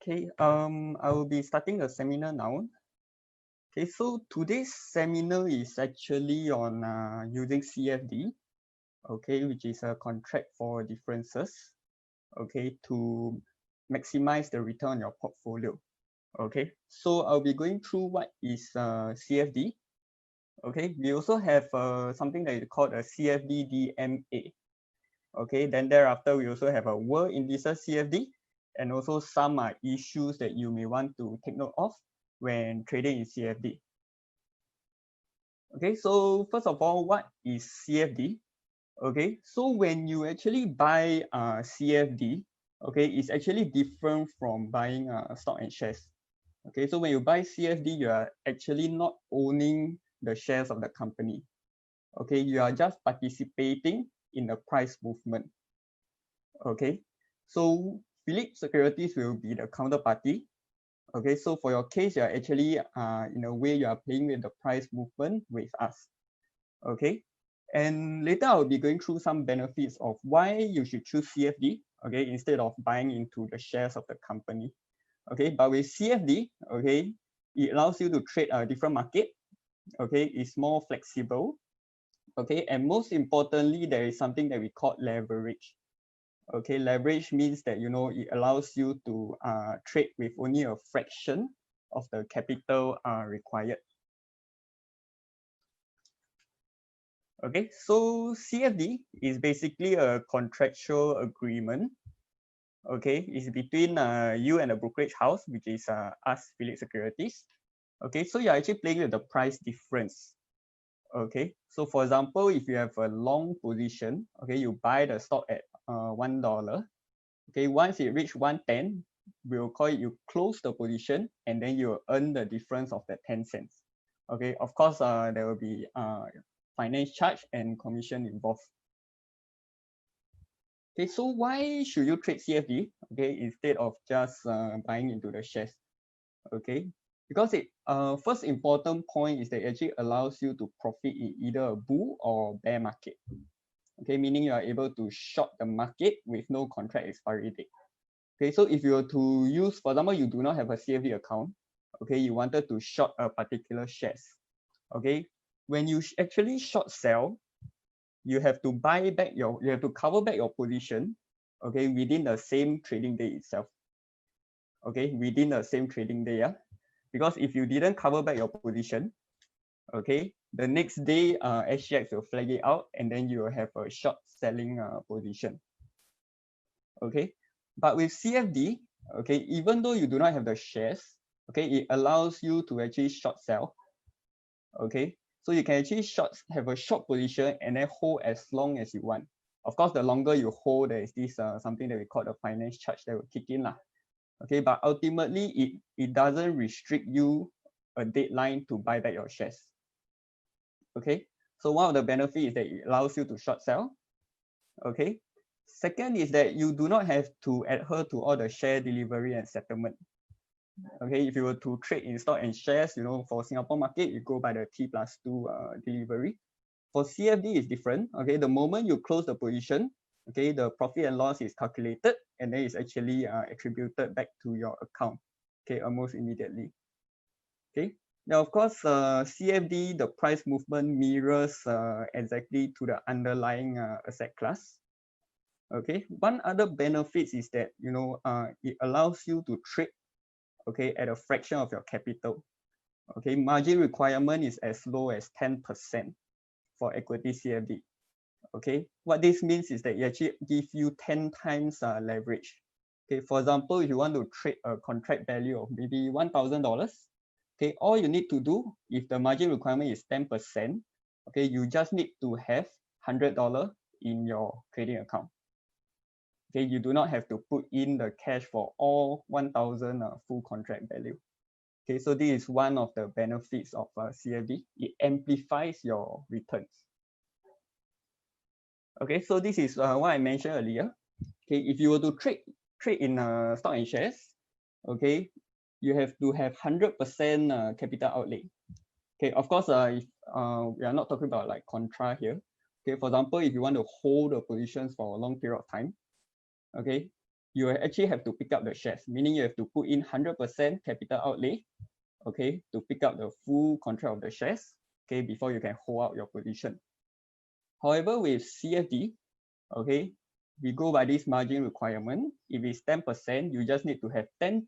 Okay, I will be starting the seminar now. Okay, so today's seminar is actually on using CFD, okay, which is a contract for differences, okay, to maximize the return on your portfolio. Okay, so I'll be going through what is CFD. Okay, we also have something that is called a CFD DMA. Okay, then thereafter we also have a World Indices CFD, and also some issues that you may want to take note of when trading in CFD. Okay, so first of all, what is CFD? Okay, so when you actually buy CFD, okay, it's actually different from buying stock and shares. Okay, so when you buy CFD, you are actually not owning the shares of the company. Okay, you are just participating in the price movement. Okay, so Phillip Securities will be the counterparty. Okay, so for your case, you are actually in a way you are playing with the price movement with us. Okay, and later I'll be going through some benefits of why you should choose CFD, okay, instead of buying into the shares of the company. Okay, but with CFD, okay, it allows you to trade a different market. Okay, it's more flexible. Okay, and most importantly, there is something that we call leverage. Okay, leverage means that it allows you to trade with only a fraction of the capital required. Okay, so CFD is basically a contractual agreement. Okay, it's between you and a brokerage house, which is us, Phillip Securities. Okay, so you're actually playing with the price difference. Okay, so for example, if you have a long position, okay, you buy the stock at $1. Okay, once it reach 110, we'll call it you close the position, and then you earn the difference of that 10 cents. Okay, of course, there will be finance charge and commission involved. Okay, so why should you trade CFD? Okay, instead of just buying into the shares? Okay, because it first important point is that it actually allows you to profit in either a bull or bear market. Okay, meaning you are able to short the market with no contract expiry date. Okay, so if you were to use, for example, you do not have a CFD account, okay, you wanted to short a particular shares. Okay, when you actually short sell, you have to cover back your position, okay, within the same trading day itself. Okay, within the same trading day, yeah. Because if you didn't cover back your position, okay, the next day SGX will flag it out, and then you will have a short selling position. Okay, but with CFD, okay, even though you do not have the shares, okay, it allows you to actually short sell. Okay, so you can actually have a short position and then hold as long as you want. Of course, the longer you hold, there is this something that we call the finance charge that will kick in lah. Okay, but ultimately it doesn't restrict you a deadline to buy back your shares. Okay, so one of the benefits is that it allows you to short sell. Okay, second is that you do not have to adhere to all the share delivery and settlement. Okay, if you were to trade in stock and shares, for Singapore market, you go by the T+2 delivery. For CFD, it's different. Okay, the moment you close the position, okay, the profit and loss is calculated, and then it's actually attributed back to your account, okay, almost immediately. Okay, now of course, CFD, the price movement mirrors exactly to the underlying asset class. Okay, one other benefit is that it allows you to trade, okay, at a fraction of your capital. Okay, margin requirement is as low as 10% for equity CFD. Okay, what this means is that it actually gives you 10 times leverage. Okay, for example, if you want to trade a contract value of maybe $1,000, okay, all you need to do, if the margin requirement is 10%, okay, you just need to have $100 in your trading account. Okay, you do not have to put in the cash for all 1,000 full contract value. Okay, so this is one of the benefits of CFD. It amplifies your returns. Okay, so this is what I mentioned earlier. Okay, if you were to trade in stock and shares, okay, you have to have 100% capital outlay. Okay, of course, if we are not talking about like contra here. Okay, for example, if you want to hold the positions for a long period of time, okay, you actually have to pick up the shares, meaning you have to put in 100% capital outlay, okay, to pick up the full contract of the shares, okay, before you can hold out your position. However, with CFD, okay, we go by this margin requirement. If it's 10%, you just need to have 10%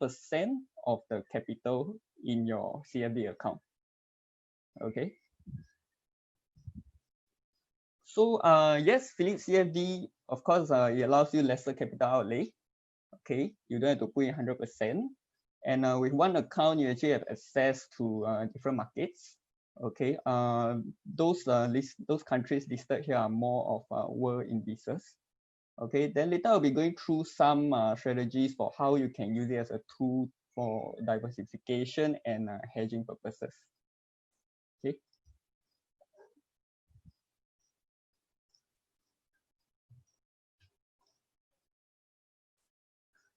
of the capital in your CFD account. Okay. So yes, Phillip CFD, of course, it allows you lesser capital outlay. Okay, you don't have to put in 100%. And with one account, you actually have access to different markets. Okay, those countries listed here are more of world indices. Okay, then later I'll be going through some strategies for how you can use it as a tool for diversification and hedging purposes. Okay.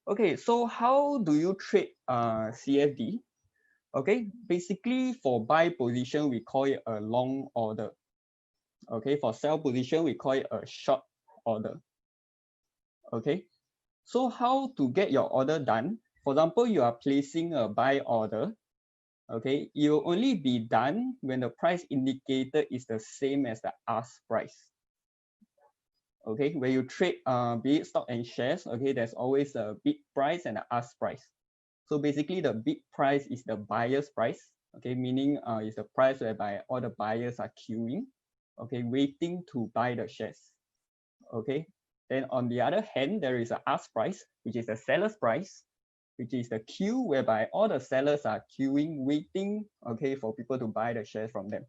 Okay, so how do you trade CFD? Okay, basically for buy position, we call it a long order. Okay, for sell position, we call it a short order. Okay, so how to get your order done? For example, you are placing a buy order. Okay, it will only be done when the price indicator is the same as the ask price. Okay, when you trade be it stock and shares, okay, there's always a bid price and an ask price. So basically the bid price is the buyer's price, okay, meaning it's the price whereby all the buyers are queuing, okay, waiting to buy the shares. Okay, then on the other hand, there is an ask price, which is the seller's price, which is the queue whereby all the sellers are queuing, waiting, okay, for people to buy the shares from them.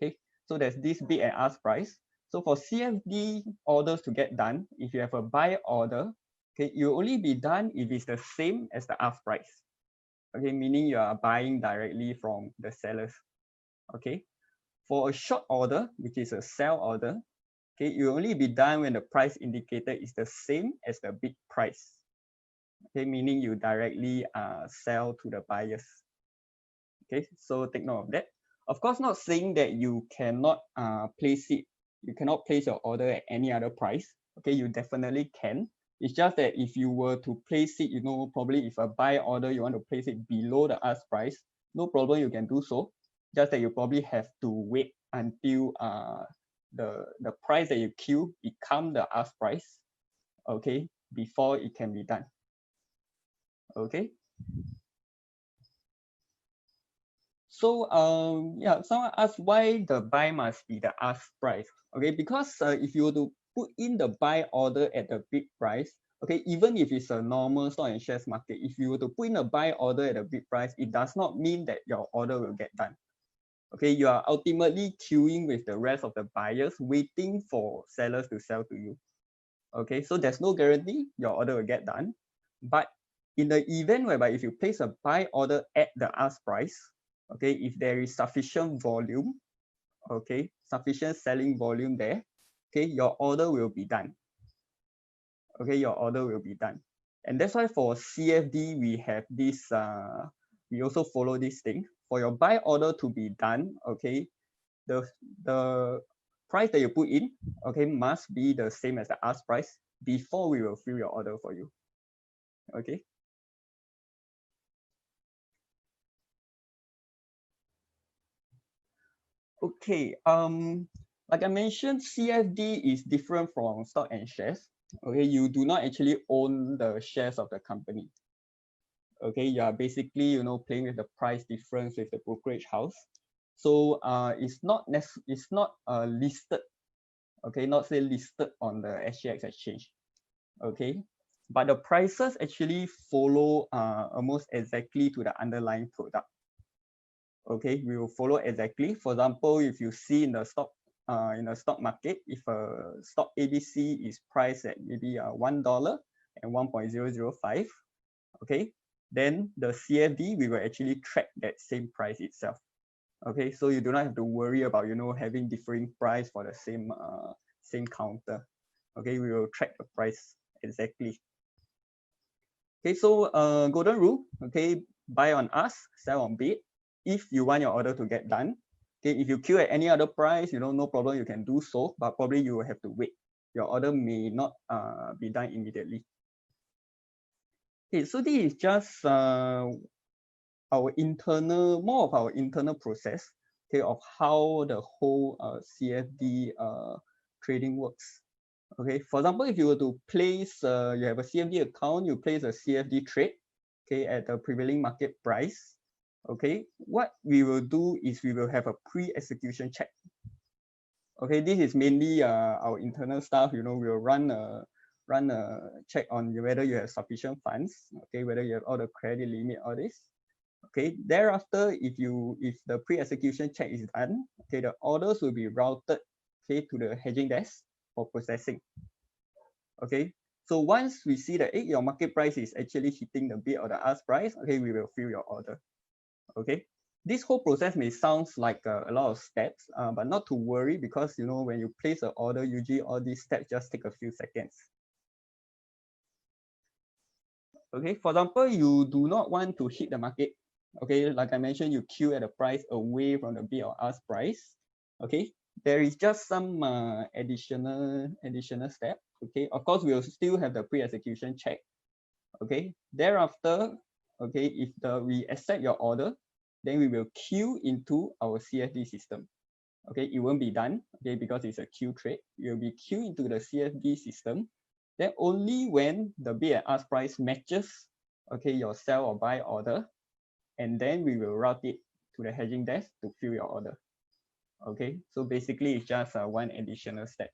Okay, so there's this bid and ask price. So for CFD orders to get done, if you have a buy order, okay, it will only be done if it's the same as the ask price. Okay, meaning you are buying directly from the sellers. Okay, for a short order, which is a sell order, okay, it will only be done when the price indicator is the same as the bid price. Okay, meaning you directly sell to the buyers. Okay, so take note of that. Of course, not saying that you cannot place your order at any other price. Okay, you definitely can. It's just that if you were to place it, probably if a buy order, you want to place it below the ask price, no problem, you can do so. Just that you probably have to wait until the price that you queue become the ask price, okay, before it can be done. Okay. So yeah, someone asked why the buy must be the ask price. Okay, because if you were to put in the buy order at the bid price, okay, even if it's a normal stock and shares market, if you were to put in a buy order at a bid price, it does not mean that your order will get done. Okay, you are ultimately queuing with the rest of the buyers, waiting for sellers to sell to you. Okay, so there's no guarantee your order will get done. But in the event whereby if you place a buy order at the ask price, okay, if there is sufficient volume, okay, sufficient selling volume there, okay, your order will be done. Okay, your order will be done. And that's why for CFD, we have this, we also follow this thing. For your buy order to be done, okay, the price that you put in, okay, must be the same as the ask price before we will fill your order for you. Okay. Okay, like I mentioned, CFD is different from stock and shares. Okay, you do not actually own the shares of the company. Okay, you are basically, playing with the price difference with the brokerage house. So it's not listed. Okay, not say listed on the SGX exchange. Okay, but the prices actually follow almost exactly to the underlying product. Okay, we will follow exactly. For example, if you see in the stock market, if a stock ABC is priced at maybe $1 and 1.005, okay, then the CFD we will actually track that same price itself. Okay, so you do not have to worry about having differing price for the same counter. Okay, we will track the price exactly. Okay, so golden rule. Okay, buy on ask, sell on bid. If you want your order to get done, okay, if you queue at any other price, no problem, you can do so, but probably you will have to wait. Your order may not be done immediately. Okay, so this is just more of our internal process, okay, of how the whole CFD trading works. Okay, for example, if you were to place, you have a CFD account, you place a CFD trade, okay, at the prevailing market price. Okay, what we will do is we will have a pre-execution check. Okay, this is mainly our internal staff. You know, we'll run a check on whether you have sufficient funds. Okay, whether you have all the credit limit, all this. Okay, thereafter, if the pre-execution check is done, okay, the orders will be routed, okay, to the hedging desk for processing. Okay, so once we see that your market price is actually hitting the bid or the ask price, okay, we will fill your order. Okay, this whole process may sound like a lot of steps, but not to worry, because you know, when you place an order, usually all these steps just take a few seconds. Okay, for example, you do not want to hit the market. Okay, like I mentioned, you queue at a price away from the bid or ask price. Okay, there is just some additional step. Okay, of course, we'll still have the pre-execution check. Okay, thereafter, okay, if we accept your order, then we will queue into our CFD system. Okay, it won't be done, okay, because it's a queue trade. It will be queued into the CFD system. Then only when the bid and ask price matches, okay, your sell or buy order, and then we will route it to the hedging desk to fill your order. Okay, so basically it's just one additional step.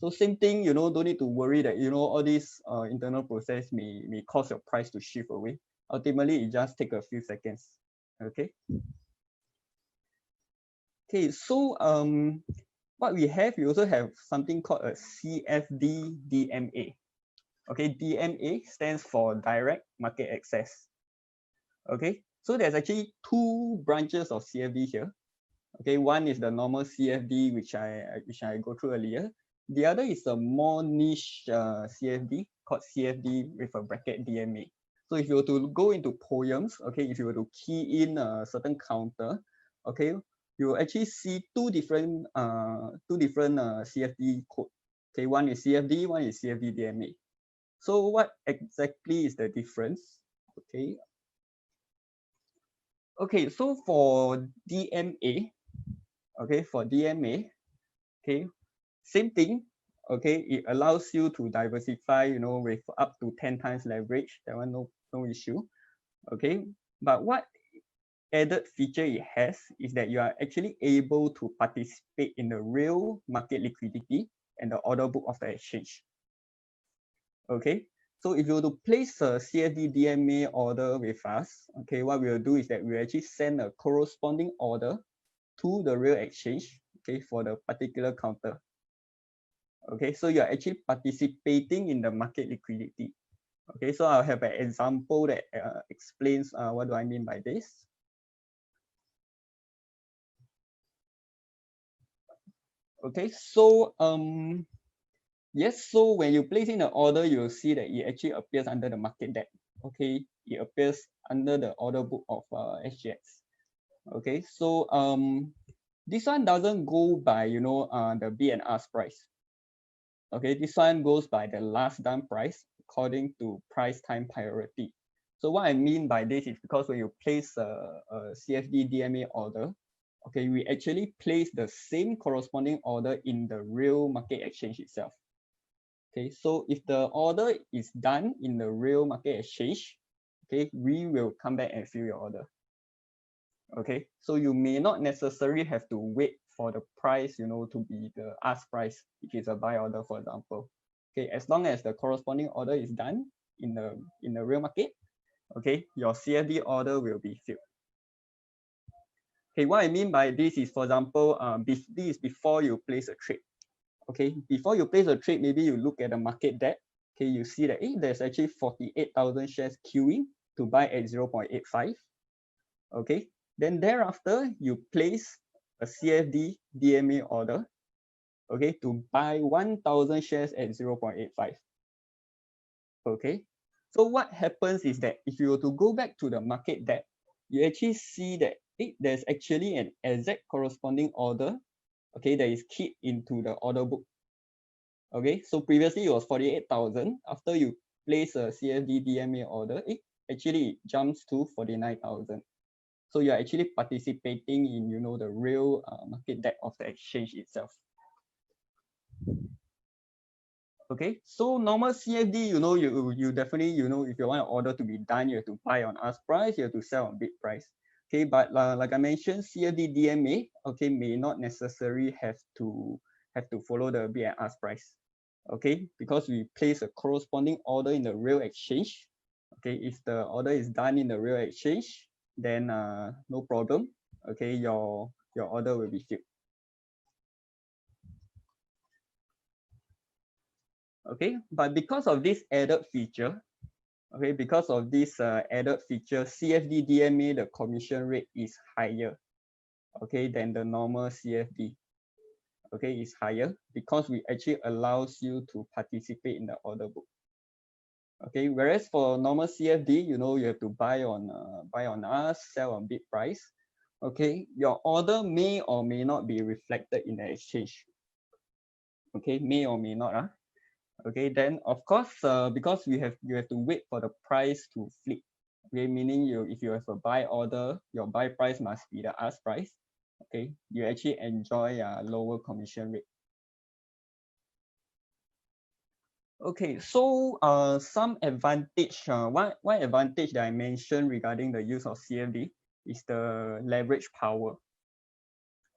So same thing, you know, don't need to worry that, you know, all this internal process may cause your price to shift away. Ultimately, it just take a few seconds. Okay. Okay, so what we also have something called a CFD DMA. Okay, DMA stands for Direct Market Access. Okay, so there's actually two branches of CFD here. Okay, one is the normal CFD, which I go through earlier. The other is a more niche CFD called CFD with a bracket DMA. So if you were to go into poems, okay, if you were to key in a certain counter, okay, you will actually see two different CFD code. Okay, one is CFD, one is CFD DMA. So what exactly is the difference? Okay. Okay, so for DMA, okay, okay, same thing. Okay, it allows you to diversify, you know, with up to 10 times leverage. That one no issue. Okay, but what added feature it has is that you are actually able to participate in the real market liquidity and the order book of the exchange. Okay, so if you were to place a CFD DMA order with us, okay, what we will do is that we will actually send a corresponding order to the real exchange, okay, for the particular counter. Okay, so you're actually participating in the market liquidity. Okay, so I'll have an example that explains what do I mean by this. Okay, so yes, so when you place in the order, you'll see that it actually appears under the market depth. Okay, it appears under the order book of SGX. Okay, so this one doesn't go by, you know, the bid and ask price. Okay, this one goes by the last done price according to price time priority. So what I mean by this is because when you place a CFD DMA order, okay, we actually place the same corresponding order in the real market exchange itself. Okay, so if the order is done in the real market exchange, okay, we will come back and fill your order. Okay, so you may not necessarily have to wait for the price, you know, to be the ask price if it's a buy order, for example. Okay, as long as the corresponding order is done in the real market, okay, your CFD order will be filled. Okay, what I mean by this is, for example, this is before you place a trade. Okay, before you place a trade, maybe you look at the market depth. Okay, you see that there's actually 48,000 shares queuing to buy at 0.85. Okay, then thereafter you place a CFD DMA order, okay, to buy 1,000 shares at 0.85. Okay, so what happens is that if you were to go back to the market depth, you actually see that there's actually an exact corresponding order, okay, that is keyed into the order book. Okay, so previously it was 48,000. After you place a CFD DMA order, actually it jumps to 49,000. So you're actually participating in, the real market depth of the exchange itself. Okay, so normal CFD, you definitely, if you want an order to be done, you have to buy on ask price, you have to sell on bid price. Okay, but like I mentioned, CFD DMA, okay, may not necessarily have to follow the bid and ask price. Okay, because we place a corresponding order in the real exchange. Okay, if the order is done in the real exchange, then no problem. Okay, your order will be filled. Okay, but because of this added feature, CFD DMA, the commission rate is higher, okay, than the normal CFD. Okay, it's higher because we actually allows you to participate in the order book. Okay, whereas for normal CFD, you have to buy on us, sell on bid price. Okay, your order may or may not be reflected in the exchange. Okay, may or may not. Okay, then of course, because you have to wait for the price to flip. Okay, meaning if you have a buy order, your buy price must be the ask price. Okay, you actually enjoy a lower commission rate. Okay, so some advantage, one advantage that I mentioned regarding the use of CFD is the leverage power.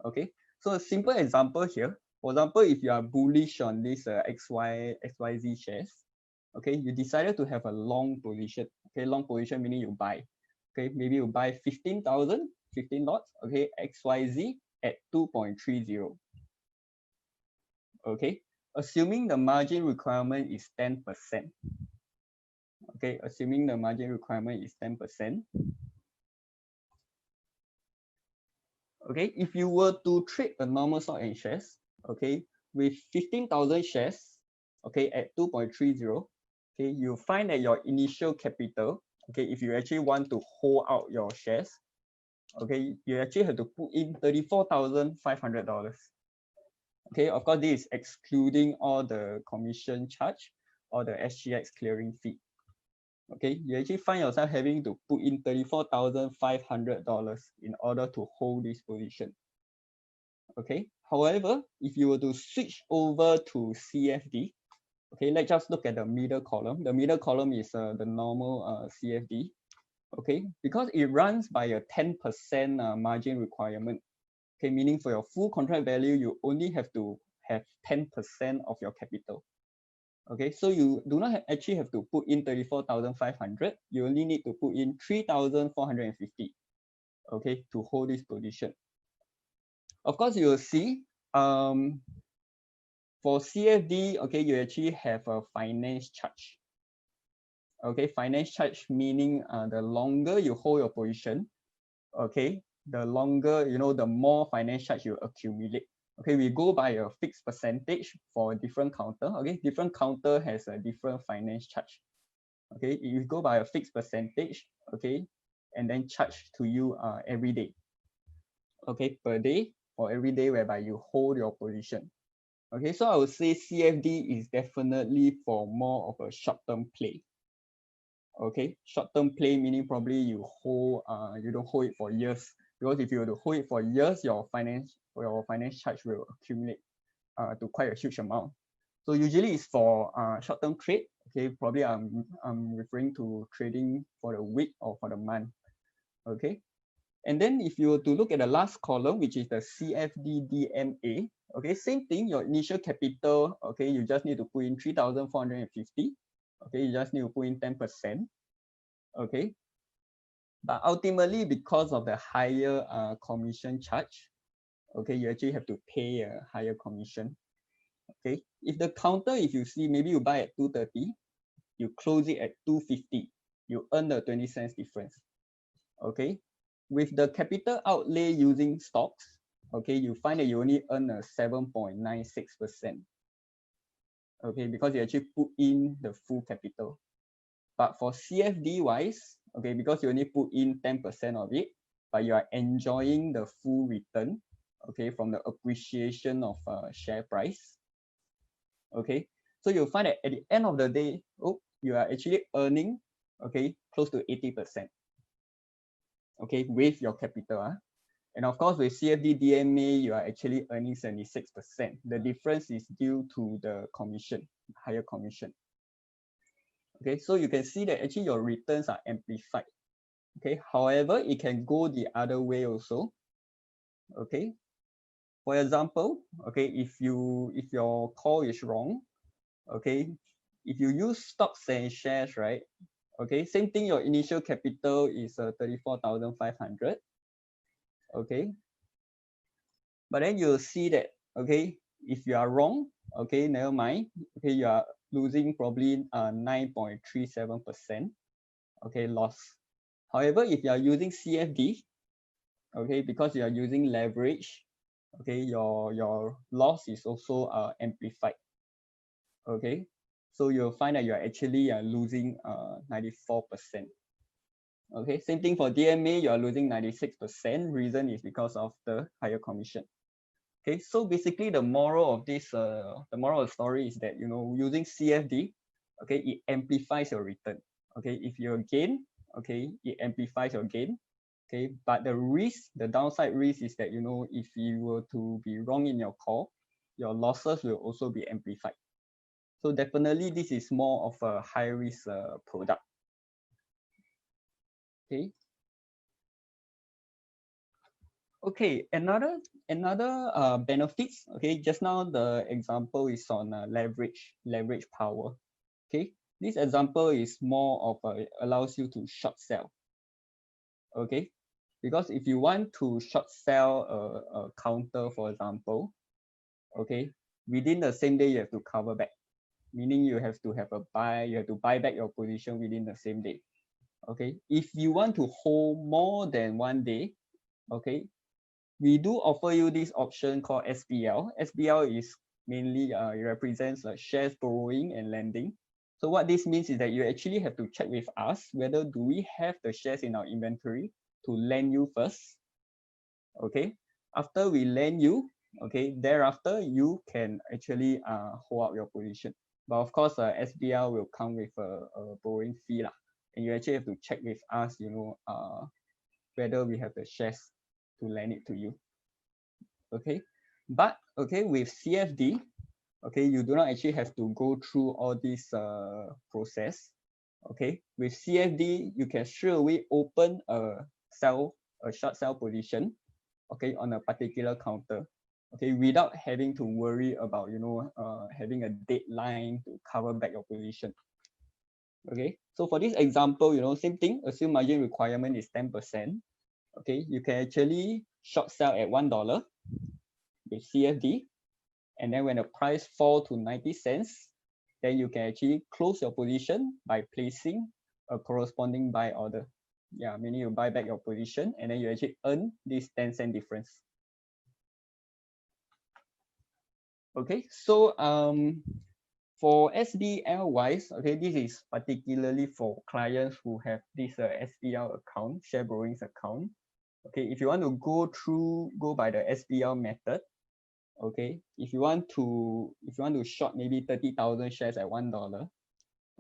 Okay, so a simple example here. For example, if you are bullish on this XYZ shares, okay, you decided to have a long position. Okay, long position meaning you buy. Okay, maybe you buy 15 lots. Okay, XYZ at 2.30. Okay, assuming the margin requirement is 10%. Okay, assuming the margin requirement is 10%. Okay, if you were to trade a normal stock and shares, okay, with 15,000 shares, okay, at 2.30, okay, you find that your initial capital, okay, if you actually want to hold out your shares, okay, you actually have to put in $34,500. Okay, of course, this is excluding all the commission charge or the SGX clearing fee. Okay, you actually find yourself having to put in $34,500 in order to hold this position. Okay, however, if you were to switch over to CFD, okay, let's just look at the middle column. The middle column is the normal CFD. Okay, because it runs by a 10% margin requirement. Okay, meaning for your full contract value, you only have to have 10% of your capital. Okay, so you do not actually have to put in 34,500. You only need to put in 3,450. Okay, to hold this position. Of course, you will see for CFD, okay, you actually have a finance charge. Okay, finance charge meaning the longer you hold your position, okay, the longer, the more finance charge you accumulate. Okay, we go by a fixed percentage for a different counter. Okay, different counter has a different finance charge. Okay, you go by a fixed percentage, okay, and then charge to you every day. Okay, per day or every day whereby you hold your position. Okay, so I would say CFD is definitely for more of a short-term play. Okay, short-term play meaning probably you don't hold it for years, because if you were to hold it for years, your finance charge will accumulate to quite a huge amount. So usually it's for short-term trade. Okay, probably I'm referring to trading for the week or for the month. Okay, and then if you were to look at the last column, which is the CFD DMA, okay, same thing, your initial capital, okay, you just need to put in 3,450. Okay, you just need to put in 10%. Okay, but ultimately, because of the higher commission charge, okay, you actually have to pay a higher commission. Okay, if you see, maybe you buy at 230, you close it at 250, you earn the 20 cents difference. Okay, with the capital outlay using stocks, okay, you find that you only earn a 7.96%. Okay, because you actually put in the full capital. But for CFD wise, okay, because you only put in 10% of it, but you are enjoying the full return, okay, from the appreciation of share price. Okay, so you'll find that at the end of the day, you are actually earning, okay, close to 80%, okay, with your capital. And of course, with CFD DMA, you are actually earning 76%. The difference is due to the commission, higher commission. Okay, so you can see that actually your returns are amplified. Okay, however, it can go the other way also. Okay, for example, okay, if your call is wrong, okay, if you use stocks and shares, right? Okay, same thing, your initial capital is 34,500. Okay, but then you'll see that, okay, if you are wrong, okay, never mind. Okay, you are losing probably 9.37%, okay, loss. However, if you are using CFD, okay, because you are using leverage, okay, your loss is also amplified. Okay, so you'll find that you're actually losing 94%. Okay, same thing for DMA, you are losing 96%. Reason is because of the higher commission. Okay, so basically the moral of this, the moral of the story is that, you know, using CFD, okay, it amplifies your return. Okay, if you gain, okay, it amplifies your gain. Okay, but the risk, the downside risk is that, you know, if you were to be wrong in your call, your losses will also be amplified. So definitely this is more of a high risk product. Okay. Okay, another benefits. Okay, just now the example is on leverage power. Okay, this example is more of allows you to short sell. Okay, because if you want to short sell a counter, for example, okay, within the same day you have to cover back, meaning you have to have a buy, you have to buy back your position within the same day. Okay, if you want to hold more than 1 day, okay, we do offer you this option called SBL. SBL is mainly it represents shares borrowing and lending. So what this means is that you actually have to check with us whether do we have the shares in our inventory to lend you first. Okay, after we lend you, okay, thereafter you can actually hold up your position. But of course, SBL will come with a borrowing fee lah, and you actually have to check with us, you know, whether we have the shares to lend it to you. Okay, but okay, with CFD, okay, you do not actually have to go through all this process. Okay, with CFD, you can straight away open a short sell position, okay, on a particular counter, okay, without having to worry about, you know, having a deadline to cover back your position. Okay, so for this example, you know, same thing, assume margin requirement is 10%. Okay, you can actually short sell at $1 with CFD, and then when the price fall to 90 cents, then you can actually close your position by placing a corresponding buy order. Yeah, meaning you buy back your position and then you actually earn this 10-cent difference. Okay, so for SBL wise, okay, this is particularly for clients who have this SBL account, share borrowings account. Okay, if you want to go by the SBL method, okay, if you want to short maybe 30,000 shares at $1,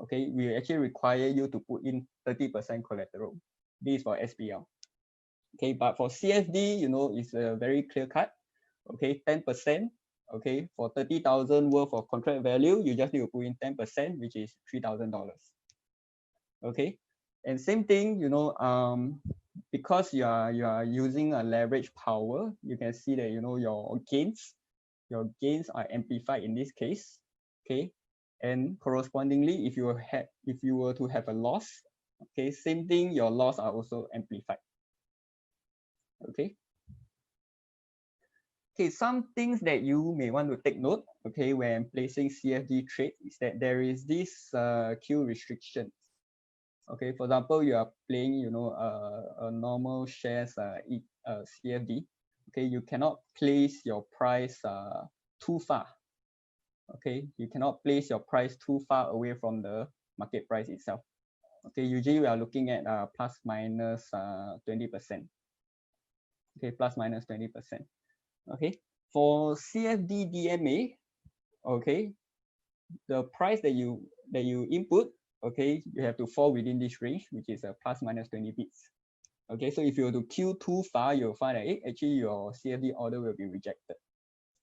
okay, we actually require you to put in 30% collateral. This is for SBL. Okay, but for CFD, you know, it's a very clear cut. Okay, 10%. Okay, for 30,000 worth of contract value, you just need to put in 10%, which is $3,000. Okay, and same thing, you know, because you are using a leverage power, you can see that, you know, your gains are amplified in this case. Okay, and correspondingly, if you were to have a loss, okay, same thing, your loss are also amplified. Okay. Okay, some things that you may want to take note, okay, when placing CFD trade is that there is this queue restriction. Okay, for example, you are playing, you know, a normal shares CFD. Okay, you cannot place your price too far. Okay, you cannot place your price too far away from the market price itself. Okay, usually we are looking at plus minus 20%. Okay, plus minus 20%. Okay, for CFD DMA, okay, the price that you input, okay, you have to fall within this range, which is a plus minus 20 bits. Okay, so if you were to queue too far, you'll find that actually your CFD order will be rejected.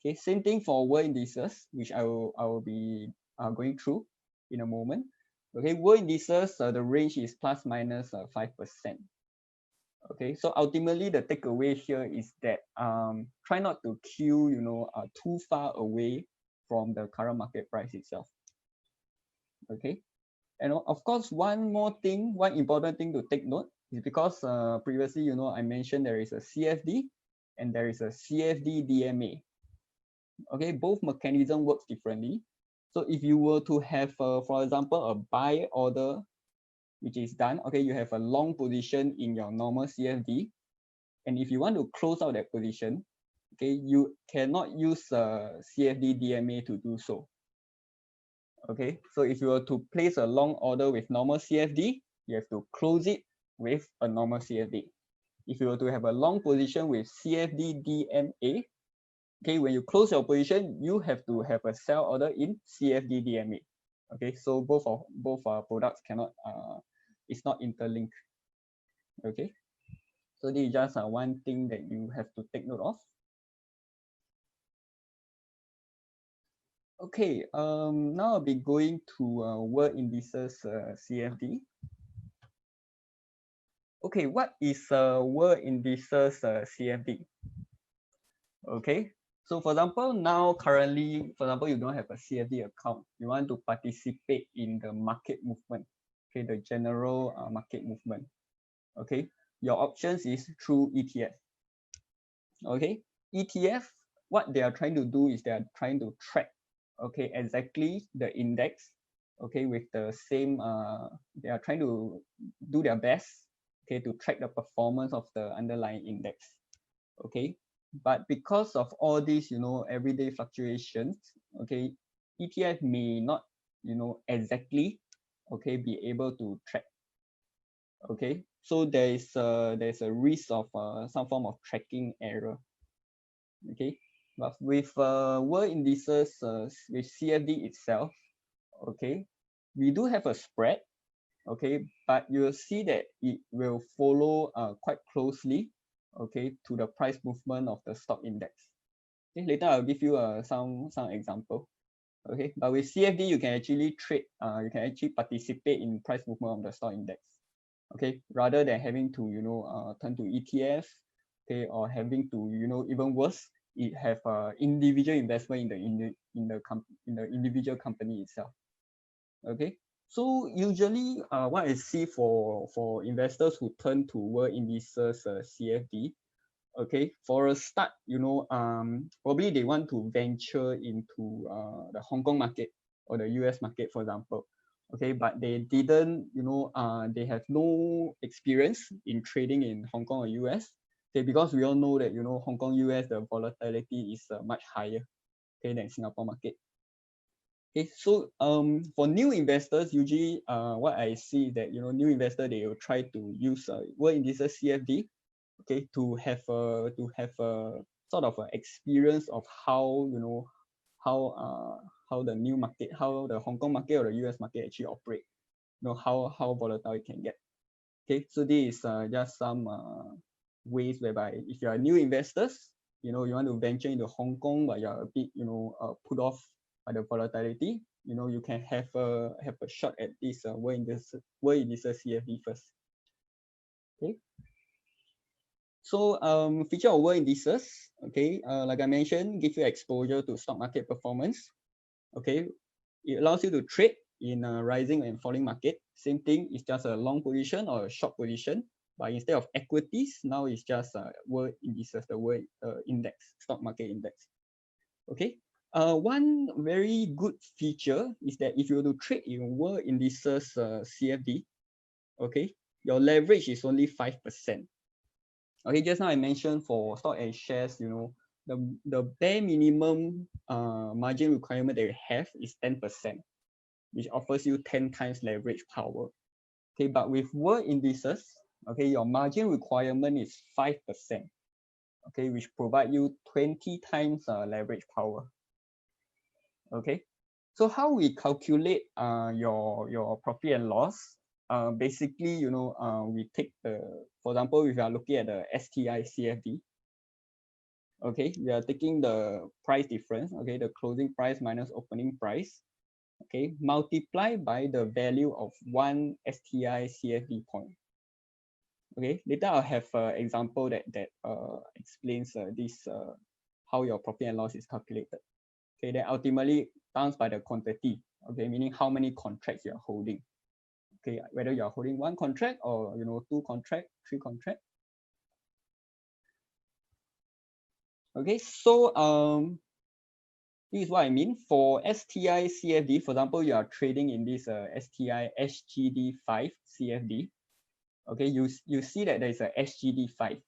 Okay, same thing for world indices, which I will be going through in a moment. Okay, world indices, the range is plus minus 5%. Okay, so ultimately the takeaway here is that try not to queue, too far away from the current market price itself. Okay, and of course, one important thing to take note is because previously, I mentioned there is a CFD and there is a CFD DMA. Okay, both mechanism works differently. So if you were to have, for example, a buy order, which is done, okay, you have a long position in your normal CFD, and if you want to close out that position, okay, you cannot use CFD DMA to do so. Okay, so if you were to place a long order with normal CFD, you have to close it with a normal CFD. If you were to have a long position with CFD DMA, okay, when you close your position, you have to have a sell order in CFD DMA. Okay, so both products cannot, it's not interlinked. Okay, so this is just one thing that you have to take note of. Okay, now I'll be going to world indices CFD. Okay, what is world indices CFD? Okay, so for example, now currently, for example, you don't have a CFD account. You want to participate in the market movement, okay, the general market movement. Okay, your options is through ETF. Okay, ETF, what they are trying to do is they are trying to track, okay, exactly the index, okay, with the same, they are trying to do their best, okay, to track the performance of the underlying index. Okay, but because of all these, everyday fluctuations, okay, ETF may not, exactly, okay, be able to track. Okay, so there's a risk of some form of tracking error. Okay, but with world indices, with CFD itself, okay, we do have a spread. Okay, but you'll see that it will follow quite closely, okay, to the price movement of the stock index. Okay, later I'll give you some example. Okay, but with CFD you can actually trade, you can actually participate in price movement of the stock index. Okay, rather than having to turn to ETF, okay, or having to even worse, it have individual investment in the individual company itself. Okay, so usually what I see for investors who turn to world indices CFD, okay, for a start, probably they want to venture into the Hong Kong market or the US market, for example. Okay, but they didn't, they have no experience in trading in Hong Kong or US. Okay, because we all know that Hong Kong, US, the volatility is much higher, okay, than Singapore market. Okay, so for new investors, usually what I see is that new investor, they will try to use world indices CFD, okay, to have a sort of an experience of how how the new market, how the Hong Kong market or the US market actually operate, how volatile it can get. Okay, so this is just some ways whereby if you are new investors, you want to venture into Hong Kong, but you're a bit put off by the volatility, you can have a shot at this world indices CFD first. Okay, so feature of world indices, okay, like I mentioned, give you exposure to stock market performance. Okay, it allows you to trade in a rising and falling market. Same thing, it's just a long position or a short position, but instead of equities, now it's just world indices, the world index, stock market index. Okay, one very good feature is that if you were to trade in world indices CFD, okay, your leverage is only 5%. Okay, just now I mentioned for stock and shares, the bare minimum margin requirement that you have is 10%, which offers you 10 times leverage power. Okay, but with world indices, okay, your margin requirement is 5%, okay, which provide you 20 times leverage power. Okay, So how we calculate your profit and loss? Basically, we take for example, if you are looking at the STI CFD, okay, we are taking the price difference, okay, the closing price minus opening price, okay, multiply by the value of one STI CFD point. Okay, later I'll have an example that explains this how your profit and loss is calculated. Okay, then ultimately times by the quantity. Okay, meaning how many contracts you are holding. Okay, whether you are holding one contract or 2 contract, 3 contract. Okay, so this is what I mean for STI CFD. For example, you are trading in this STI SGD5 CFD. Okay, you see that there is a SGD5.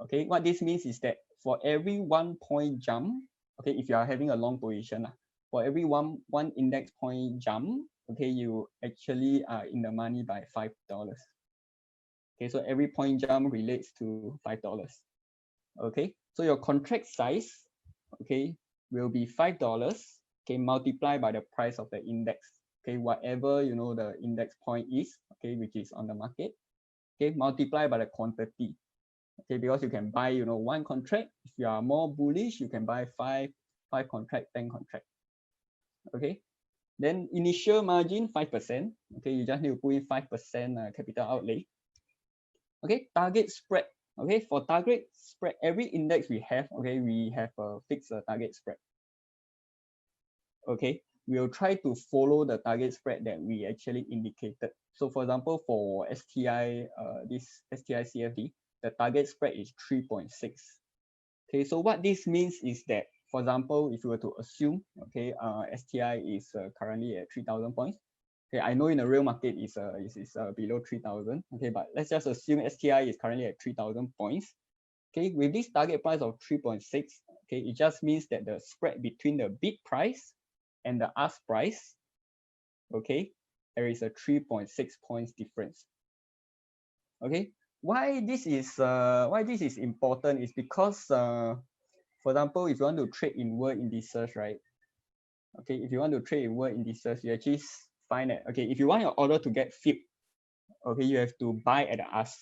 Okay, what this means is that for every 1 point jump, okay, if you are having a long position, for every one index point jump, okay, you actually are in the money by $5. Okay, so every point jump relates to $5. Okay, so your contract size, okay, will be $5. Okay, multiplied by the price of the index. Okay, whatever the index point is, okay, which is on the market. Okay, multiply by the quantity. Okay, because you can buy one contract. If you are more bullish, you can buy five contract, 10 contract. Okay, then initial margin 5%. Okay, you just need to put in 5% capital outlay. Okay, target spread. Okay, for target spread, every index we have, okay, we have a fixed target spread. Okay, we'll try to follow the target spread that we actually indicated. So for example, for STI, this STI CFD, the target spread is 3.6. Okay, so what this means is that, for example, if you were to assume, okay, STI is currently at 3,000 points. Okay, I know in the real market is below 3,000. Okay, but let's just assume STI is currently at 3,000 points. Okay, with this target price of 3.6, okay, it just means that the spread between the bid price and the ask price, okay, there is a 3.6 points difference. Okay, why this is important is because for example, if you want to trade in world indices, right? Okay, if you want to trade in world indices, you actually find that, okay, if you want your order to get filled, okay, you have to buy at the ask.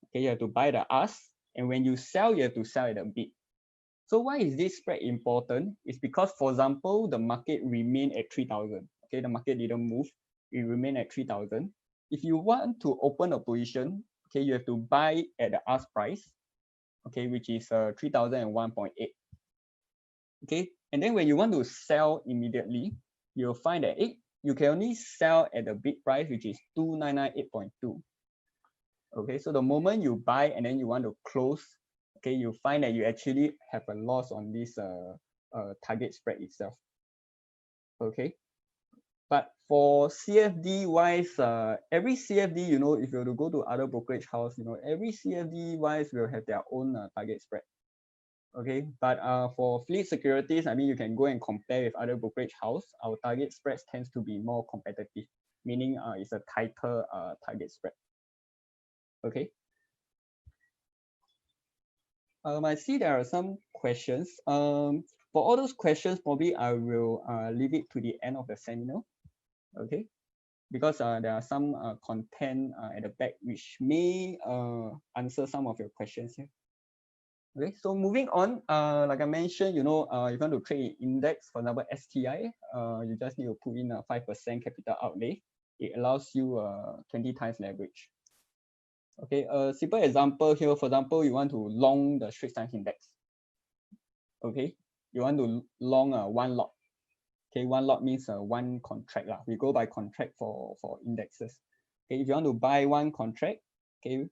Okay, you have to buy the ask, and when you sell, you have to sell at the bid. So why is this spread important? It's because, for example, the market remained at 3,000. Okay, the market didn't move. It remained at 3,000. If you want to open a position, okay, you have to buy at the ask price, okay, which is 3,001.8. Okay, and then when you want to sell immediately, you'll find that you can only sell at the bid price, which is 2,998.2. Okay, so the moment you buy and then you want to close, okay, you find that you actually have a loss on this target spread itself. Okay, but for CFD wise, every CFD, if you were to go to other brokerage house, every CFD wise will have their own target spread. Okay, but for Phillip Securities, I mean, you can go and compare with other brokerage house. Our target spreads tends to be more competitive, meaning it's a tighter target spread. Okay. I see there are some questions. For all those questions, probably I will leave it to the end of the seminar. Okay, because there are some content at the back which may answer some of your questions here. Okay, so moving on, like I mentioned, if you want to trade index, for example, STI, you just need to put in a 5% capital outlay. It allows you 20 times leverage. Okay, a simple example here, for example, you want to long the Straits index. Okay, you want to long one lot. Okay, one lot means one contract. We go by contract for indexes. Okay, if you want to buy one contract, okay,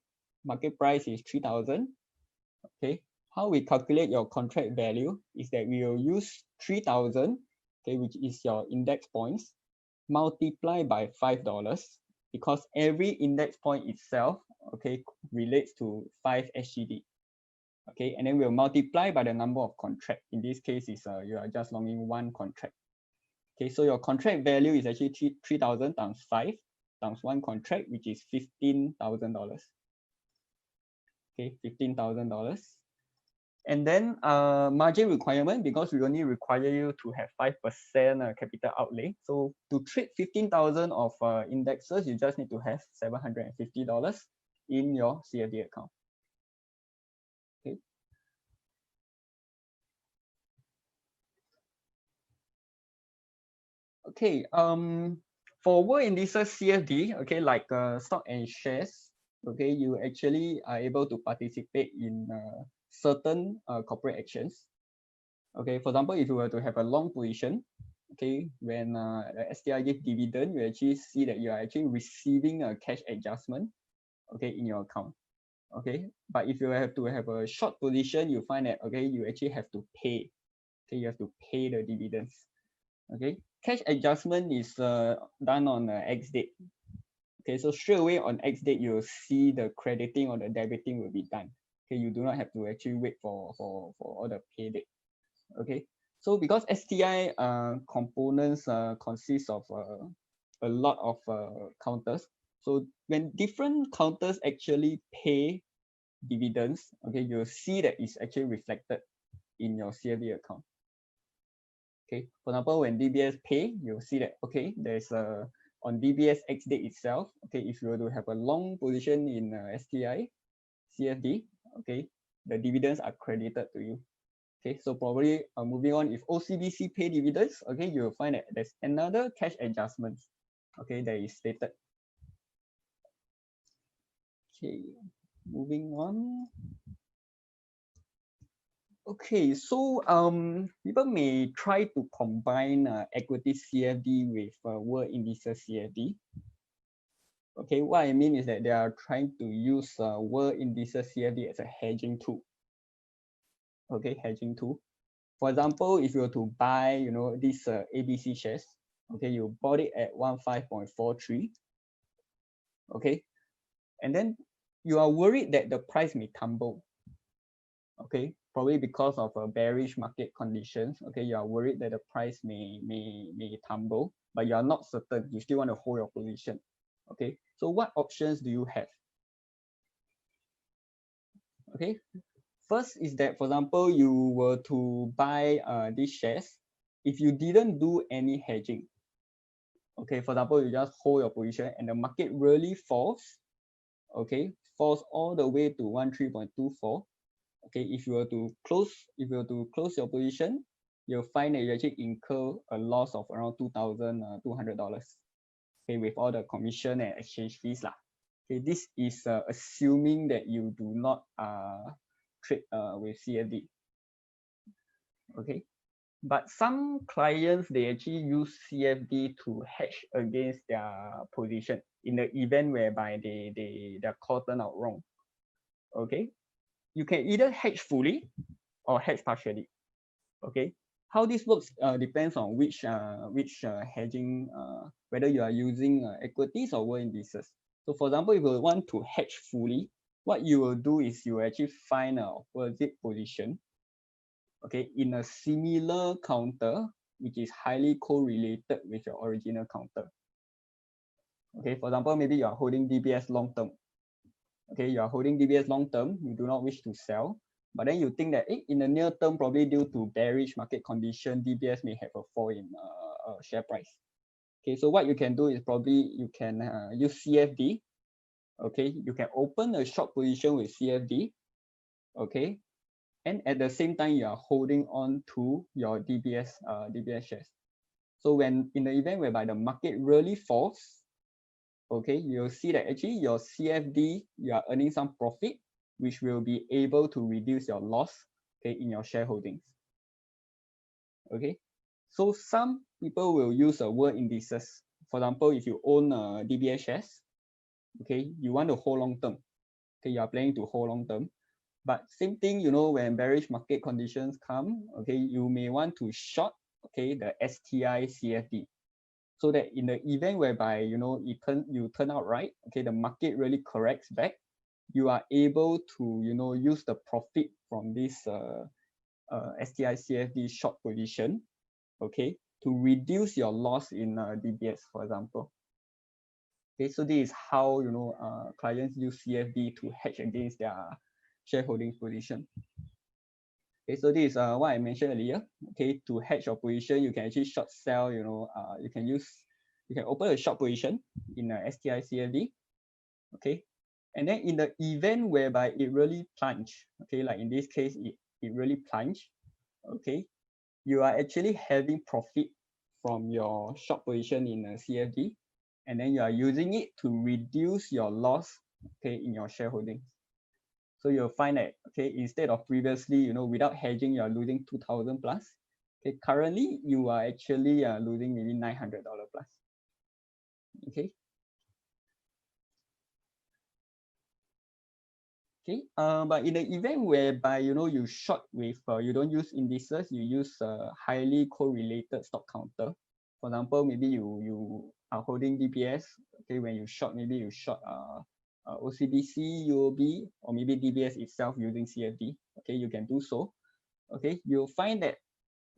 market price is 3,000. Okay, how we calculate your contract value is that we will use 3,000, okay, which is your index points, multiply by $5, because every index point itself, okay, relates to 5 SGD. Okay, and then we'll multiply by the number of contract. In this case, is you are just longing one contract. Okay, so your contract value is actually 3,000 times 5 times one contract, which is $15,000. Okay, $15,000. And then margin requirement, because we only require you to have 5% capital outlay. So to trade 15,000 of indexes, you just need to have $750 in your CFD account. Okay. Okay. For world indices CFD, okay, like stock and shares, okay, you actually are able to participate in certain corporate actions. Okay, for example, if you were to have a long position, okay, when the STI give dividend, you actually see that you are actually receiving a cash adjustment, okay, in your account. Okay, but if you have to have a short position, you find that, okay, you actually have to pay. Okay, you have to pay the dividends. Okay, cash adjustment is done on X date. Okay, so straight away on X date, you'll see the crediting or the debiting will be done. Okay, you do not have to actually wait for all the pay date. Okay, so because STI components consist of a lot of counters, so when different counters actually pay dividends, okay, you'll see that it's actually reflected in your CFD account. Okay, for example, when DBS pay, you'll see that, okay, there's a on DBS X date itself, okay, if you were to have a long position in STI CFD, okay, the dividends are credited to you. Okay, so probably moving on, if OCBC pay dividends, okay, you'll find that there's another cash adjustment, okay, that is stated. Okay, moving on. Okay, so people may try to combine equity CFD with world indices CFD. Okay, what I mean is that they are trying to use world indices CFD as a hedging tool. Okay, hedging tool. For example, if you were to buy, you know, this ABC shares, okay, you bought it at 15.43, okay, and then you are worried that the price may tumble, okay, probably because of bearish market conditions, okay, you are worried that the price may tumble, but you are not certain, you still want to hold your position, okay, so what options do you have? Okay, first is that, for example, you were to buy these shares, if you didn't do any hedging, okay, for example, you just hold your position and the market really falls, okay, falls all the way to 13.24, okay, if you were to close your position, you'll find that you actually incur a loss of around $2,200, okay, with all the commission and exchange fees lah. Okay, this is assuming that you do not trade with CFD. Okay, but some clients, they actually use CFD to hedge against their position in the event whereby their call turn out wrong. Okay, you can either hedge fully or hedge partially. Okay, how this works depends on which hedging, whether you are using equities or world indices. So for example, if you want to hedge fully, what you will do is you will actually find an opposite position, okay, in a similar counter, which is highly correlated with your original counter. Okay, for example, maybe you are holding DBS long term. Okay, you are holding DBS long term, you do not wish to sell, but then you think that in the near term, probably due to bearish market condition, DBS may have a fall in share price. Okay, so what you can do is probably you can use CFD. Okay, you can open a short position with CFD. Okay, and at the same time, you are holding on to your DBS shares. So when in the event whereby the market really falls, okay, you'll see that actually your CFD, you are earning some profit, which will be able to reduce your loss, okay, in your shareholdings. Okay, so some people will use world indices. For example, if you own DBS shares, okay, you want to hold long term. Okay, you are planning to hold long term. But same thing, you know, when bearish market conditions come, okay, you may want to short, okay, the STI CFD. So that in the event whereby, you know, you turn out right, okay, the market really corrects back, you are able to, you know, use the profit from this STI CFD short position, okay, to reduce your loss in DBS, for example. Okay, so this is how, you know, clients use CFD to hedge against their shareholding position. Okay, so this is what I mentioned earlier. Okay, to hedge your position, you can actually short sell. You can open a short position in a STI CFD. Okay, and then in the event whereby it really plunge, okay, like in this case, it really plunge. Okay, you are actually having profit from your short position in a CFD, and then you are using it to reduce your loss, okay, in your shareholding. So you'll find that, okay, instead of previously, without hedging, you're losing 2,000 plus. Okay, currently you are actually losing maybe $900 plus. Okay. Okay. But in the event whereby you short with you don't use indices, you use a highly correlated stock counter. For example, maybe you are holding DBS. Okay, when you short, maybe you short OCBC, UOB, or maybe DBS itself using CFD. Okay, you can do so. Okay, you'll find that,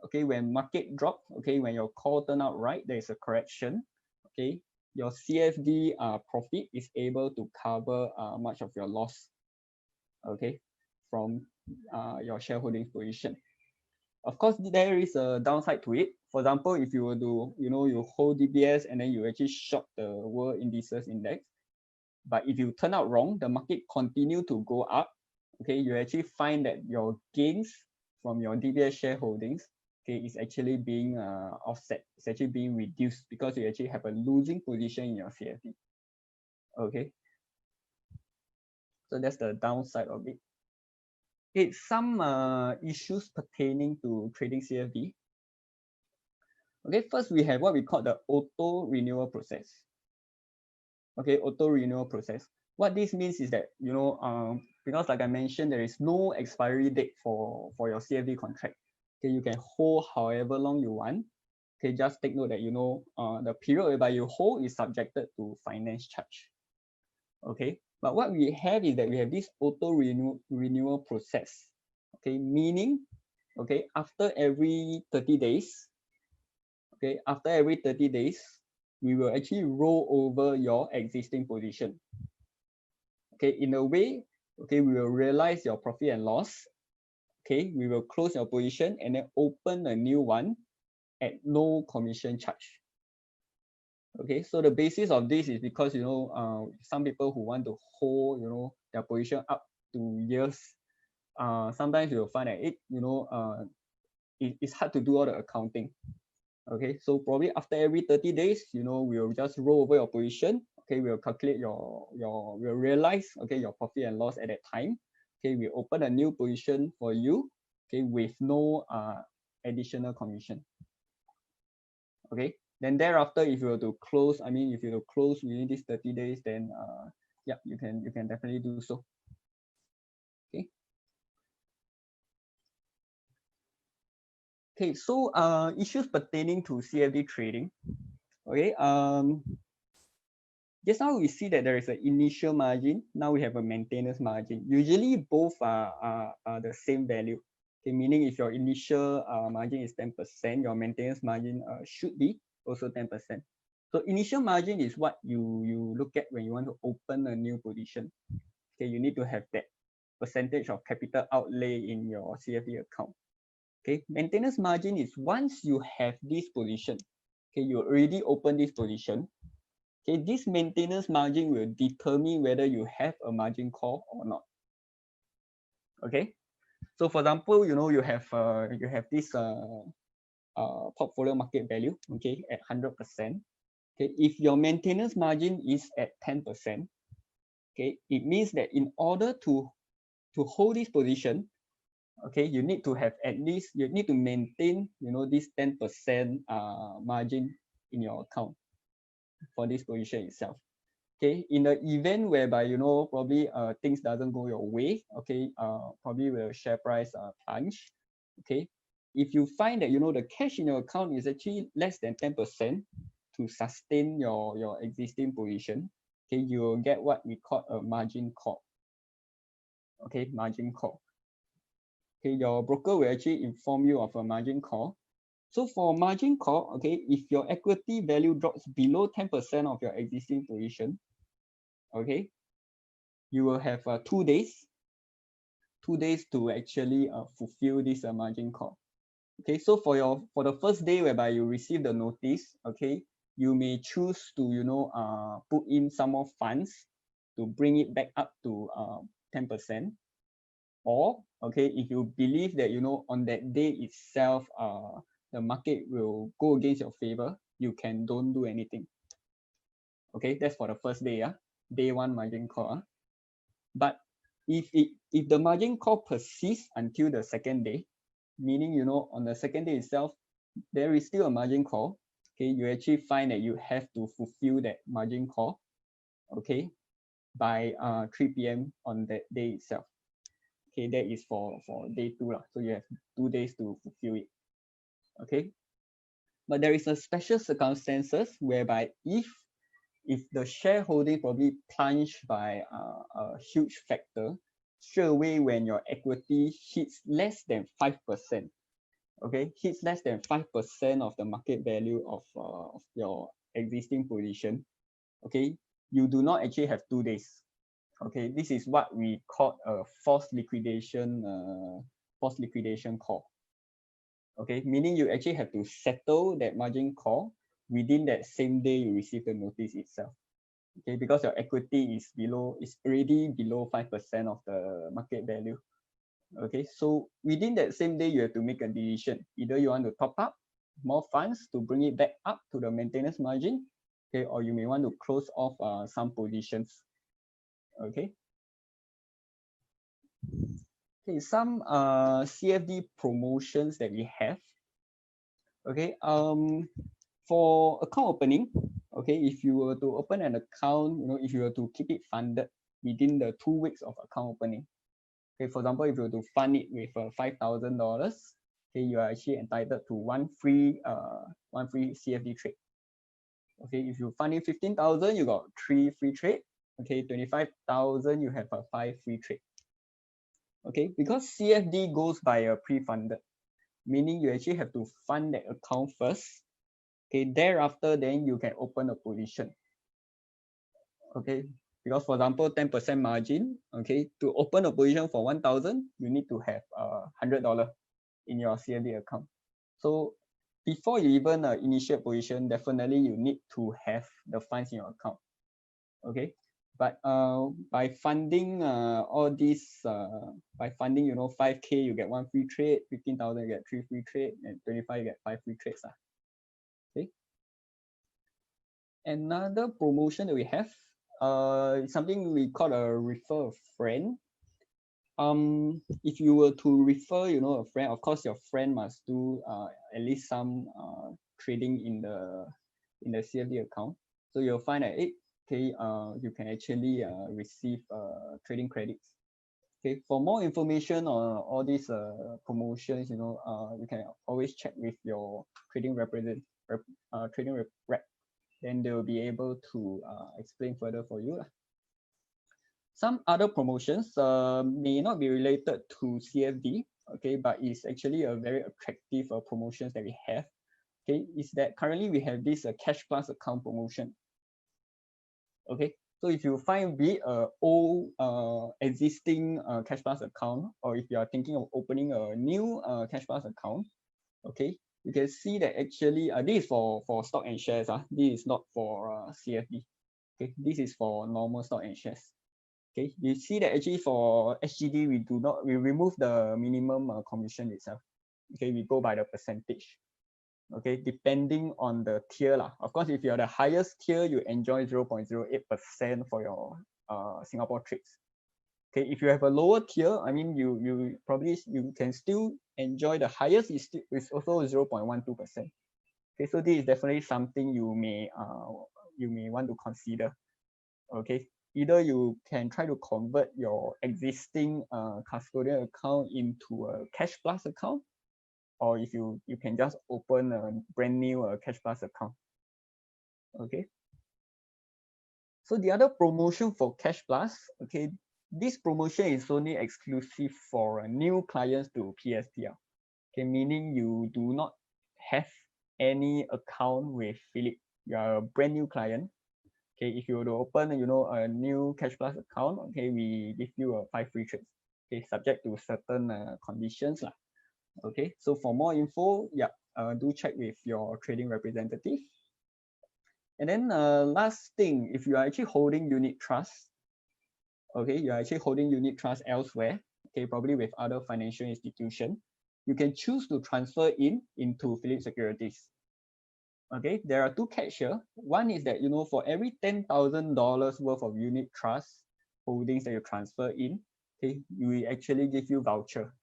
okay, when market drop, okay, when your call turn out right, there is a correction. Okay, your CFD profit is able to cover much of your loss, okay, from your shareholding position. Of course, there is a downside to it. For example, if you were to, you hold DBS and then you actually short the world indices index, but if you turn out wrong, the market continue to go up, okay, you actually find that your gains from your DBS shareholdings, okay, is actually being offset. It's actually being reduced because you actually have a losing position in your CFD. Okay, so that's the downside of it. Okay, some issues pertaining to trading CFD. Okay, first we have what we call the auto renewal process. Okay, auto renewal process. What this means is that, because like I mentioned, there is no expiry date for your CFD contract. Okay, you can hold however long you want. Okay, just take note that, the period whereby you hold is subjected to finance charge. Okay, but what we have is that we have this auto renewal process. Okay, meaning, okay, after every 30 days, okay, after every 30 days, we will actually roll over your existing position. Okay, in a way, okay, we will realize your profit and loss. Okay, we will close your position and then open a new one at no commission charge. Okay, so the basis of this is because, some people who want to hold, their position up to years, sometimes you'll find that it's hard to do all the accounting. Okay, so probably after every 30 days, we'll just roll over your position. Okay, we'll calculate we'll realize, okay, your profit and loss at that time. Okay, we open a new position for you, okay, with no additional commission. Okay, then thereafter, if you were to close, if you were to close within these 30 days, then yeah, you can definitely do so. Okay. Okay, so issues pertaining to CFD trading. Okay, just now we see that there is an initial margin. Now we have a maintenance margin. Usually both are the same value. Okay, meaning if your initial margin is 10%, your maintenance margin should be also 10%. So initial margin is what you look at when you want to open a new position. Okay, you need to have that percentage of capital outlay in your CFD account. Okay, maintenance margin is once you have this position, okay, you already open this position. Okay, this maintenance margin will determine whether you have a margin call or not. Okay, so for example, you have this portfolio market value, okay, at 100%. Okay, if your maintenance margin is at 10%, okay, it means that in order to hold this position, okay, you need to maintain, this 10% margin in your account for this position itself. Okay, in the event whereby, probably things doesn't go your way, okay, probably will share price plunge. Okay, if you find that, the cash in your account is actually less than 10% to sustain your existing position, okay, you will get what we call a margin call. Okay, margin call. Okay, your broker will actually inform you of a margin call. So for margin call, okay, if your equity value drops below 10% of your existing position, okay, you will have 2 days, 2 days to actually fulfill this margin call. Okay, so for the first day whereby you receive the notice, okay, you may choose to put in some more funds to bring it back up to 10%. Or okay, if you believe that on that day itself the market will go against your favor, you can don't do anything. Okay, that's for the first day, day one margin call. But if the margin call persists until the second day, meaning on the second day itself there is still a margin call, okay, you actually find that you have to fulfill that margin call, okay, by 3 p.m. on that day itself. Okay, that is for day 2 so you have 2 days to fulfill it. Okay, but there is a special circumstances whereby if the shareholding probably plunged by a huge factor straight away when your equity hits less than 5%, okay, hits less than 5% of the market value of your existing position, okay, you do not actually have 2 days. Okay, this is what we call a forced liquidation call. Okay, meaning you actually have to settle that margin call within that same day you receive the notice itself. Okay, because your equity is already below 5% of the market value. Okay, so within that same day you have to make a decision. Either you want to top up more funds to bring it back up to the maintenance margin, okay, or you may want to close off some positions. Okay. Okay, some CFD promotions that we have. Okay, for account opening, okay, if you were to open an account, if you were to keep it funded within the 2 weeks of account opening, okay, for example, if you were to fund it with $5,000, okay, you are actually entitled to one free CFD trade. Okay, if you fund it 15,000, you got 3 free trade. Okay, 25,000, you have 5 free trade. Okay, because CFD goes by a pre-funded, meaning you actually have to fund that account first. Okay, thereafter, then you can open a position. Okay, because for example, 10% margin, okay, to open a position for 1,000, you need to have $100 in your CFD account. So before you even initiate position, definitely you need to have the funds in your account. Okay, but by funding all these, by funding 5K, you get 1 free trade, 15,000 you get 3 free trade, and 25 you get 5 free trades. Okay. Another promotion that we have, something we call a refer a friend. If you were to refer a friend, of course your friend must do at least some trading in the CFD account. So you'll find that okay, you can actually receive trading credits. Okay, for more information on all these promotions, you can always check with your trading rep, then they will be able to explain further for you. Some other promotions may not be related to CFD, okay, but it's actually a very attractive promotions that we have. Okay, is that currently we have this cash plus account promotion. Okay, so if you find be a old existing cash plus account, or if you are thinking of opening a new cash plus account, okay, you can see that actually this is for stock and shares. This is not for CFD. Okay, this is for normal stock and shares. Okay, you see that actually for SGD we remove the minimum commission itself. Okay, we go by the percentage. Okay, depending on the tier lah. Of course, if you're the highest tier, you enjoy 0.08% for your Singapore trades. Okay, if you have a lower tier, I mean you can still enjoy the highest is also 0.12%. Okay, so this is definitely something you may want to consider. Okay, either you can try to convert your existing custodian account into a cash plus account, or if you can just open a brand new cash plus account. Okay, so the other promotion for cash plus, okay, this promotion is only exclusive for new clients to PSPL. Okay, meaning you do not have any account with Phillip. You are a brand new client. Okay, if you were to open a new cash plus account, okay, we give you 5 free trades. okay, subject to certain conditions lah. Okay, so for more info, yeah, do check with your trading representative. And then last thing, if you are actually holding unit trust, okay, you are actually holding unit trust elsewhere, okay, probably with other financial institution, you can choose to transfer into Phillip Securities. Okay, there are two catch here. One is that, you know, for every $10,000 worth of unit trust holdings that you transfer in, okay, we actually give you voucher.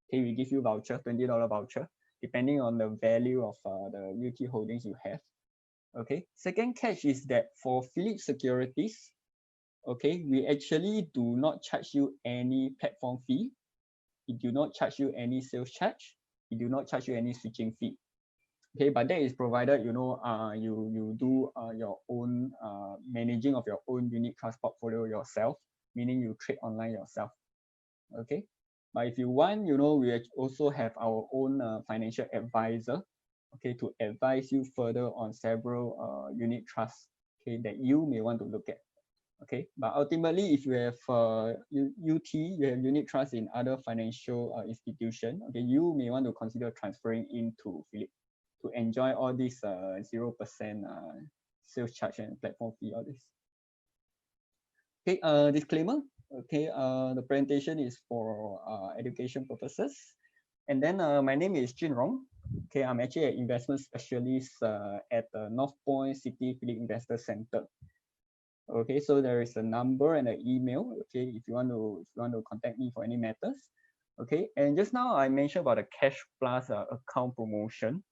Okay, we give you voucher, $20 voucher, depending on the value of the UT holdings you have. Okay, second catch is that for Phillip Securities, okay, we actually do not charge you any platform fee. We do not charge you any sales charge. We do not charge you any switching fee. Okay, but that is provided, you know, you do your own managing of your own unit trust portfolio yourself, meaning you trade online yourself. Okay, but if you want, you know, we also have our own financial advisor, okay, to advise you further on several unit trusts, okay, that you may want to look at. Okay, but ultimately, if you have UT, you have unit trust in other financial institution, okay, you may want to consider transferring into Phillip to enjoy all these 0% sales charge and platform fee, all this. Okay, disclaimer. Okay, the presentation is for education purposes. And then my name is Rong. Okay, I'm actually an investment specialist at the North Point City Phillip Investor Center. Okay, so there is a number and an email. Okay, if you want to contact me for any matters. Okay, and just now I mentioned about the Cash Plus account promotion.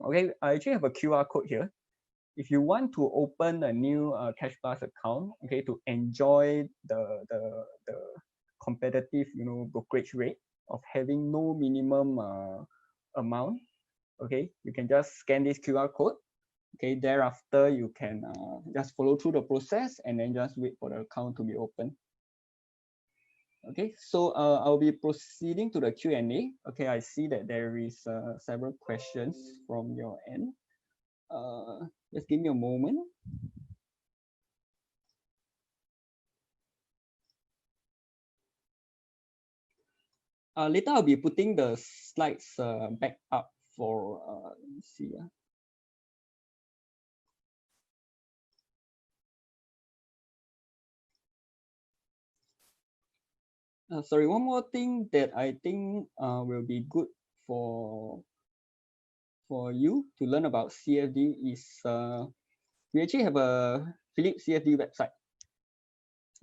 Okay, I actually have a QR code here. If you want to open a new Cash Plus account, okay, to enjoy the competitive, you know, brokerage rate of having no minimum amount, okay, you can just scan this QR code. Okay, thereafter you can just follow through the process and then just wait for the account to be open. Okay, so I'll be proceeding to the Q&A. Okay, I see that there is several questions from your end. Just give me a moment. Later I'll be putting the slides back up for, let me see. Sorry, one more thing that I think will be good for you to learn about CFD is we actually have a Phillip CFD website.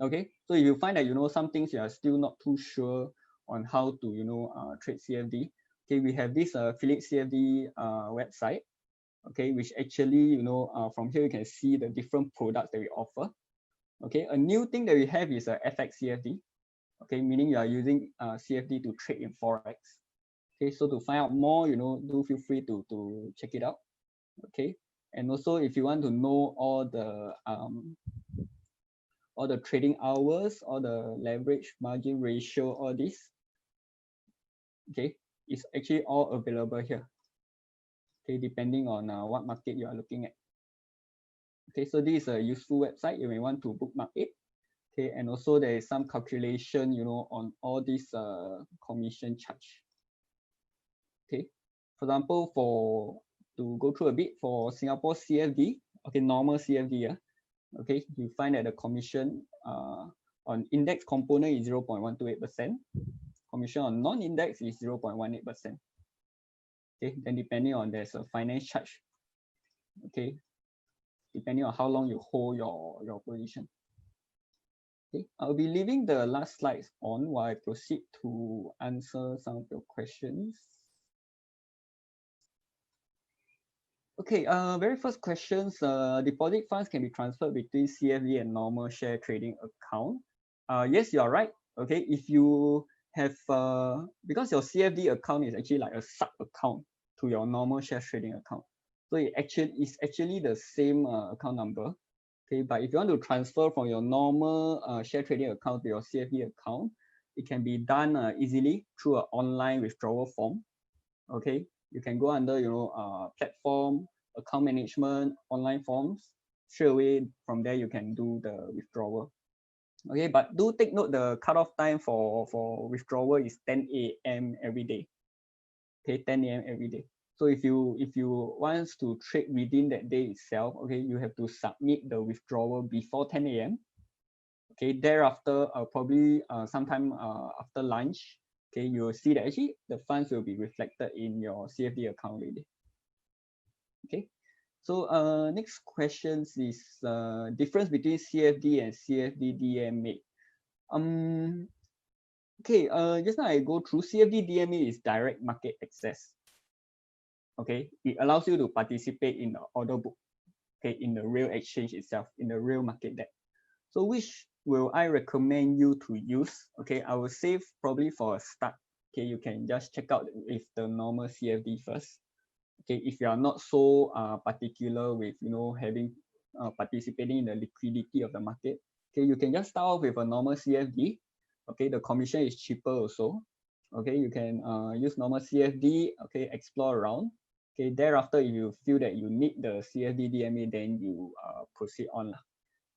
Okay, so if you find that, you know, some things you are still not too sure on how to, you know, trade CFD, okay, we have this Phillip CFD website, okay, which actually, you know, from here you can see the different products that we offer. Okay, a new thing that we have is a FX CFD. Okay, meaning you are using CFD to trade in Forex. Okay, so to find out more, you know, do feel free to check it out. Okay, and also if you want to know all the trading hours, all the leverage margin ratio, all this, okay, it's actually all available here. Okay, depending on what market you are looking at. Okay, so this is a useful website. You may want to bookmark it. Okay, and also there is some calculation, you know, on all these commission charge. Okay, for example, to go through a bit for Singapore CFD, okay, normal CFD, okay, you find that the commission on index component is 0.128%. Commission on non-index is 0.18%. Okay, then depending on there's a finance charge. Okay, depending on how long you hold your position. Okay, I'll be leaving the last slides on while I proceed to answer some of your questions. Okay, very first questions, deposit funds can be transferred between CFD and normal share trading account. Yes, you are right. Okay, if you have, because your CFD account is actually like a sub account to your normal share trading account. So it is actually the same account number. Okay, but if you want to transfer from your normal share trading account to your CFD account, it can be done easily through an online withdrawal form. Okay, you can go under, you know, platform, account management, online forms. Straight away from there, you can do the withdrawal. Okay, but do take note the cutoff time for withdrawal is 10 a.m. every day. Okay, 10 a.m. every day. So if you want to trade within that day itself, okay, you have to submit the withdrawal before 10 a.m. Okay, thereafter, probably sometime after lunch, okay, you will see that actually the funds will be reflected in your CFD account already. Okay, so next question is difference between CFD and CFD DMA. Okay, just now I go through CFD DMA is direct market access. Okay, it allows you to participate in the order book, okay, in the real exchange itself, in the real market debt. So which will I recommend you to use? Okay, I will say probably for a start, okay, you can just check out with the normal CFD first. Okay, if you are not so particular with having participating in the liquidity of the market, okay, you can just start off with a normal CFD. Okay, the commission is cheaper also. Okay, you can use normal CFD. Okay, explore around. Okay, thereafter, if you feel that you need the CFD DMA, then you proceed on lah.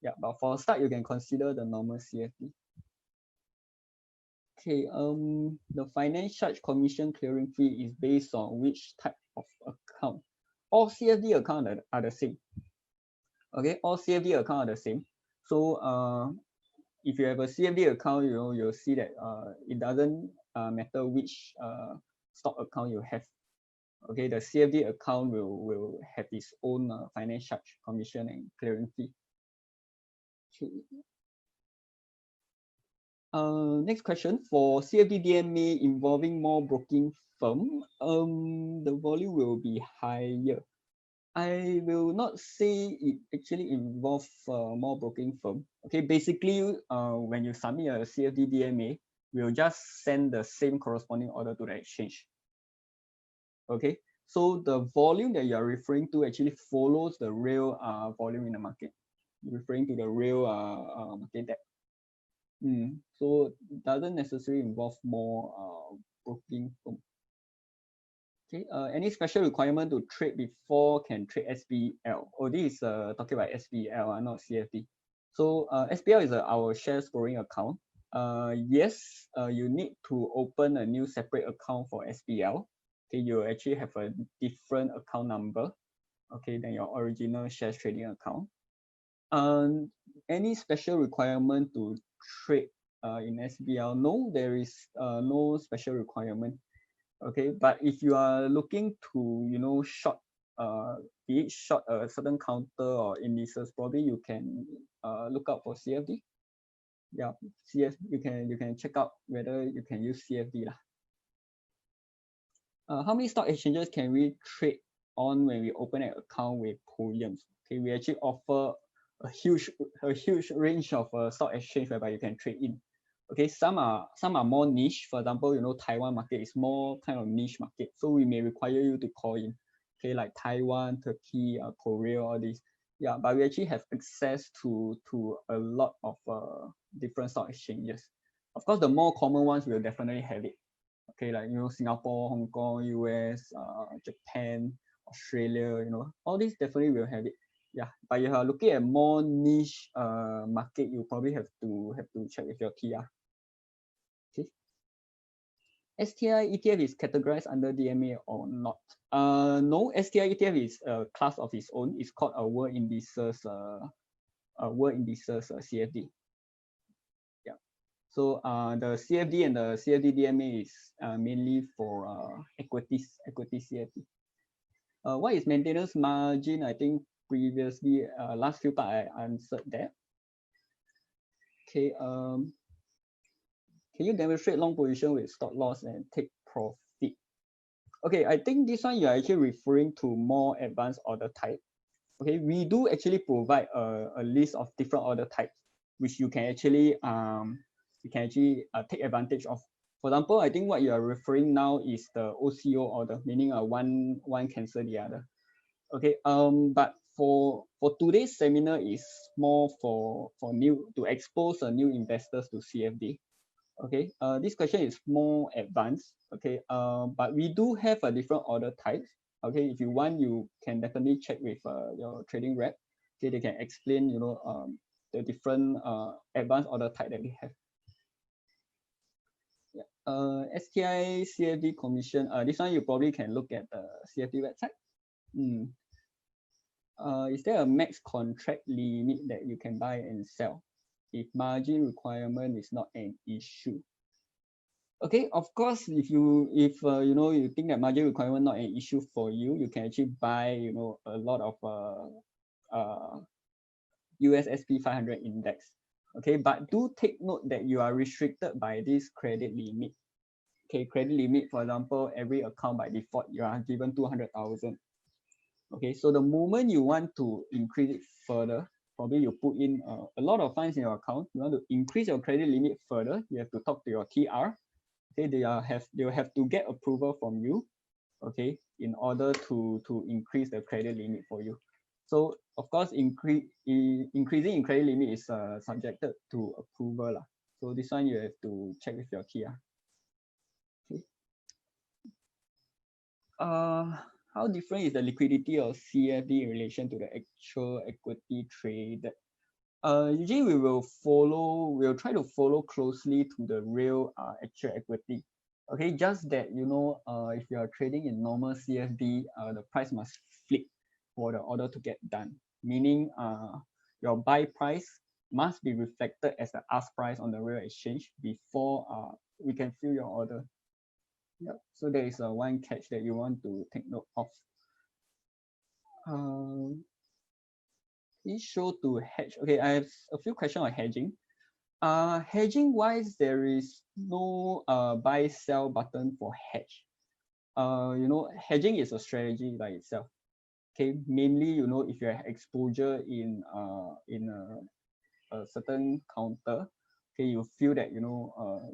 Yeah, but for a start, you can consider the normal CFD. Okay, the finance charge commission clearing fee is based on which type of account? All CFD accounts are the same. Okay, all CFD accounts are the same. So if you have a CFD account, you'll see that it doesn't matter which stock account you have. Okay, the CFD account will have its own finance charge commission and clearing fee. Okay. Next question, for CFD DMA involving more broking firm, the volume will be higher. I will not say it actually involves more broking firm. Okay, basically, when you submit a CFD DMA, we'll just send the same corresponding order to the exchange. Okay, so the volume that you are referring to actually follows the real volume in the market, referring to the real market depth. So it doesn't necessarily involve more broking firm. Okay, any special requirement to trade before can trade SBL? Oh, this is talking about SBL, not CFD. So SBL is our share scoring account. Yes, you need to open a new separate account for SBL. Okay, you actually have a different account number, okay, than your original shares trading account. Any special requirement to trade in SBL? No, there is no special requirement. Okay, but if you are looking to short be it short a certain counter or indices, probably you can look out for CFD. Yeah, you can check out whether you can use CFD lah. How many stock exchanges can we trade on when we open an account with Pullions? Okay, we actually offer a huge range of stock exchange whereby you can trade in. Okay, some are more niche. For example, Taiwan market is more kind of niche market, so we may require you to call in. Okay, like Taiwan, Turkey, Korea, all these. Yeah, but we actually have access to a lot of different stock exchanges. Of course, the more common ones will definitely have it. Okay, like Singapore, Hong Kong, US, Japan, Australia, all these definitely will have it. Yeah, but if you are looking at more niche market, you probably have to check with your TR. Okay. STI ETF is categorized under DMA or not? No, STI ETF is a class of its own. It's called a World Indices CFD. Yeah. So the CFD and the CFD DMA is mainly for equities CFD. What is maintenance margin? I think previously last few part I answered that. Okay. Can you demonstrate long position with stop loss and take profit? Okay, I think this one you are actually referring to more advanced order type. Okay, we do actually provide a list of different order types which you can actually take advantage of. For example, I think what you are referring now is the OCO order, meaning one cancel the other. Okay, but for today's seminar is more for new to expose new investors to CFD. Okay, this question is more advanced. Okay, but we do have a different order types. Okay, if you want, you can definitely check with your trading rep. Okay, they can explain the different advanced order type that we have. Yeah. STI CFD commission. This one you probably can look at the CFD website. Is there a max contract limit that you can buy and sell if margin requirement is not an issue? Okay, of course, if you think that margin requirement not an issue for you, you can actually buy a lot of US SP 500 index. Okay, but do take note that you are restricted by this credit limit. Okay, credit limit, for example, every account by default you are given 200,000. Okay, so the moment you want to increase it further, probably you put in a lot of funds in your account, you want to increase your credit limit further, you have to talk to your TR. Okay, they will have to get approval from you, okay, in order to increase the credit limit for you. So of course, increasing in credit limit is subjected to approval lah. So this one you have to check with your TR. Okay. How different is the liquidity of CFD in relation to the actual equity trade? Usually we'll try to follow closely to the real actual equity. Okay, just that if you are trading in normal CFD, the price must flip for the order to get done. Meaning your buy price must be reflected as the ask price on the real exchange before we can fill your order. Yep. So there is one catch that you want to take note of. Please show to hedge. Okay, I have a few questions on hedging. Hedging wise, there is no buy sell button for hedge. Hedging is a strategy by itself. Okay, mainly if you have exposure in a certain counter, okay, you feel that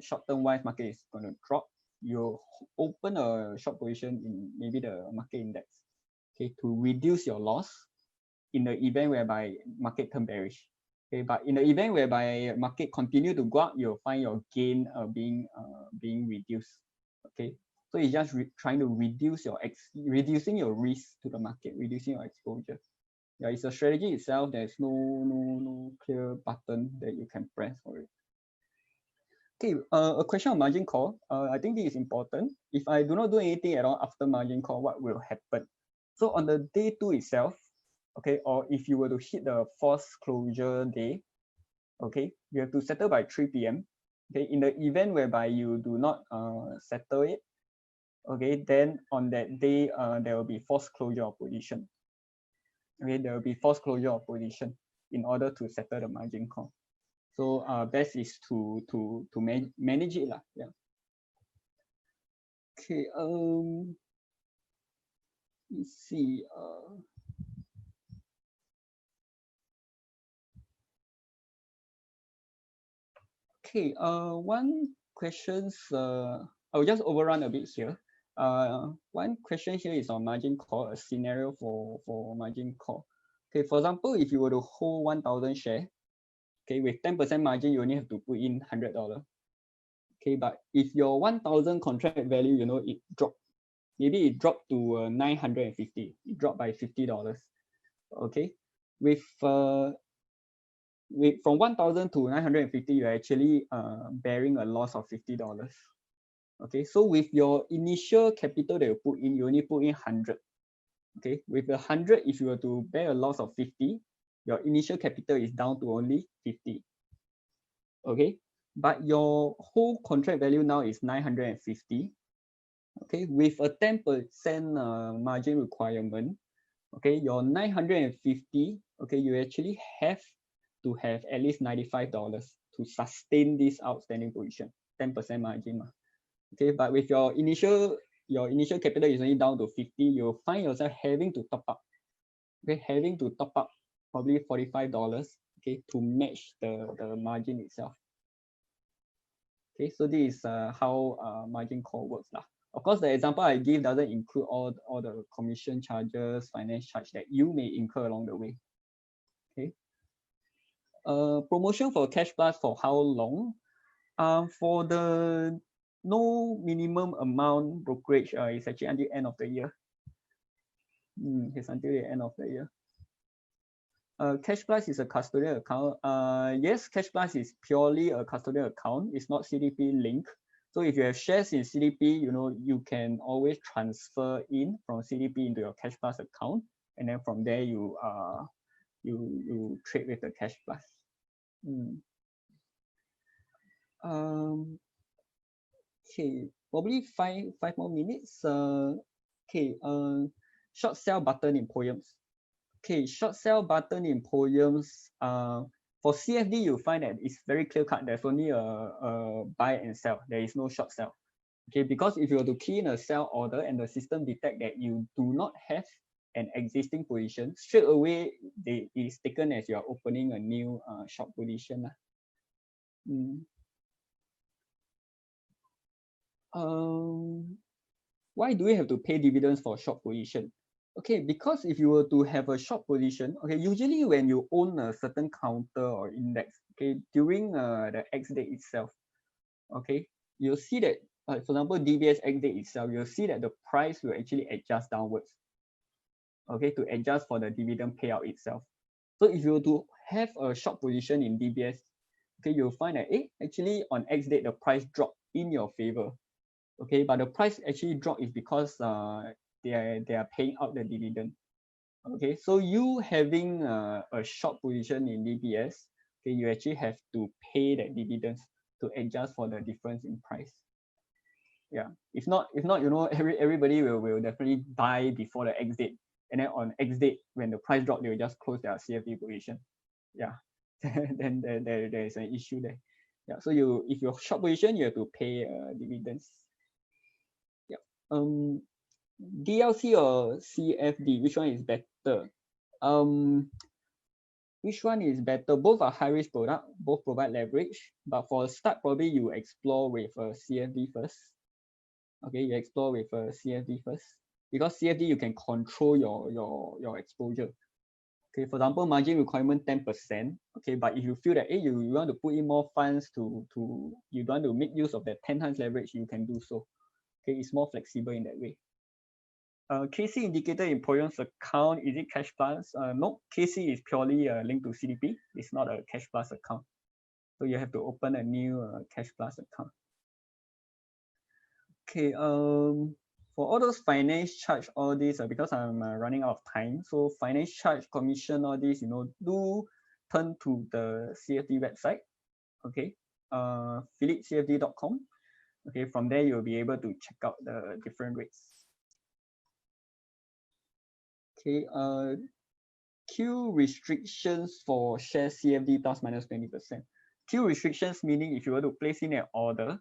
short-term wise market is going to drop, you open a short position in maybe the market index, okay, to reduce your loss in the event whereby market turn bearish. Okay, but in the event whereby market continue to go up, you'll find your gain being reduced. Okay, so it's just trying to reducing your risk to the market, reducing your exposure. Yeah, it's a strategy itself. There's no clear button that you can press for it. Okay, a question on margin call. I think this is important. If I do not do anything at all after margin call, what will happen? So on the day 2 itself, okay, or if you were to hit the forced closure day, okay, you have to settle by 3 p.m. Okay, in the event whereby you do not settle it, okay, then on that day there will be forced closure of position. Okay, there will be forced closure of position in order to settle the margin call. So best is to manage it lah. Yeah. Okay. Let's see. Okay. One questions. I'll just overrun a bit here. One question here is on margin call, a scenario for margin call. Okay. For example, if you were to hold 1,000 share, okay, with 10% margin, you only have to put in $100. Okay, but if your 1,000 contract value, it dropped. Maybe it dropped to 950. It dropped by $50. Okay, from 1,000 to 950, you're actually bearing a loss of $50. Okay, so with your initial capital that you put in, you only put in 100. Okay, with the 100, if you were to bear a loss of 50, your initial capital is down to only 50. Okay, but your whole contract value now is 950. Okay, with a 10% margin requirement, okay, your 950, okay, you actually have to have at least $95 to sustain this outstanding position, 10% margin. Okay, but with your initial capital is only down to 50, you'll find yourself having to top up. Okay, having to top up probably $45, okay, to match the margin itself. Okay, so this is how margin call works lah. Of course, the example I give doesn't include all the commission charges, finance charge that you may incur along the way. Okay. Promotion for Cash Plus for how long? For the no minimum amount brokerage, it's actually until end of the year. It's until the end of the year. Cash Plus is a custodial account. Yes, Cash Plus is purely a custodial account. It's not CDP linked. So if you have shares in CDP, you can always transfer in from CDP into your Cash Plus account, and then from there you trade with the Cash Plus. Okay, probably five more minutes. Okay, short sell button in poems. Okay, short sell button in poems. For CFD, you find that it's very clear cut. There's only a buy and sell. There is no short sell. Okay, because if you were to key in a sell order and the system detect that you do not have an existing position, straight away it is taken as you are opening a new short position. Why do we have to pay dividends for short position? Okay, because if you were to have a short position, okay, usually when you own a certain counter or index, okay, during the X date itself, okay, you'll see that, for example, DBS X date itself, you'll see that the price will actually adjust downwards, okay, to adjust for the dividend payout itself. So if you were to have a short position in DBS, okay, you'll find that, actually on X date, the price dropped in your favor. Okay, but the price actually drop is because they are paying out the dividend. Okay, so you having a short position in DBS, okay, you actually have to pay that dividends to adjust for the difference in price. Yeah, if not, everybody will definitely buy before the X date, and then on X date when the price drop, they will just close their CFD position. Yeah, then there is an issue there. Yeah, so if you're short position, you have to pay dividends. DLC or CFD, which one is better? Which one is better? Both are high risk product, both provide leverage, but for a start, probably you explore with a CFD first. Okay, you explore with a CFD first, because CFD you can control your exposure. Okay, for example, margin requirement 10%. Okay, but if you feel that you want to put in more funds you want to make use of that 10 times leverage, you can do so. Okay, it's more flexible in that way. KC indicator in Poyon's account, is it Cash Plus? No, KC is purely linked to CDP. It's not a Cash Plus account. So you have to open a new Cash Plus account. Okay, for all those finance charge, all these, because I'm running out of time. So finance charge, commission, all these, do turn to the CFD website. Okay, PhillipCFD.com. Okay, from there you'll be able to check out the different rates. Okay, Q restrictions for share CFD plus minus 20%. Q restrictions meaning if you were to place in an order,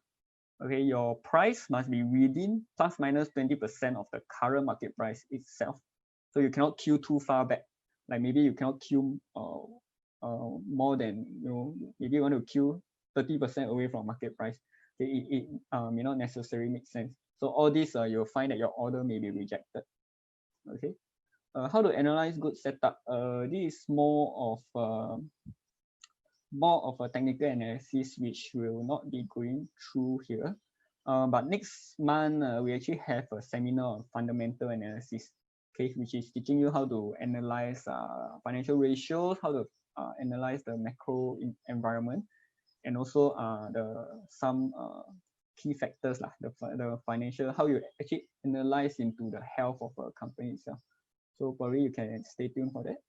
okay, your price must be within plus minus 20% of the current market price itself. So you cannot queue too far back. Like maybe you cannot queue more than, maybe you want to queue 30% away from market price. It may not necessarily make sense. So all this, you'll find that your order may be rejected. Okay. How to analyze good setup? This is more of a technical analysis, which will not be going through here. But next month, we actually have a seminar on fundamental analysis, okay, which is teaching you how to analyze financial ratios, how to analyze the macro environment, and also some key factors, the financial, how you actually analyze into the health of a company itself. So probably you can stay tuned for that.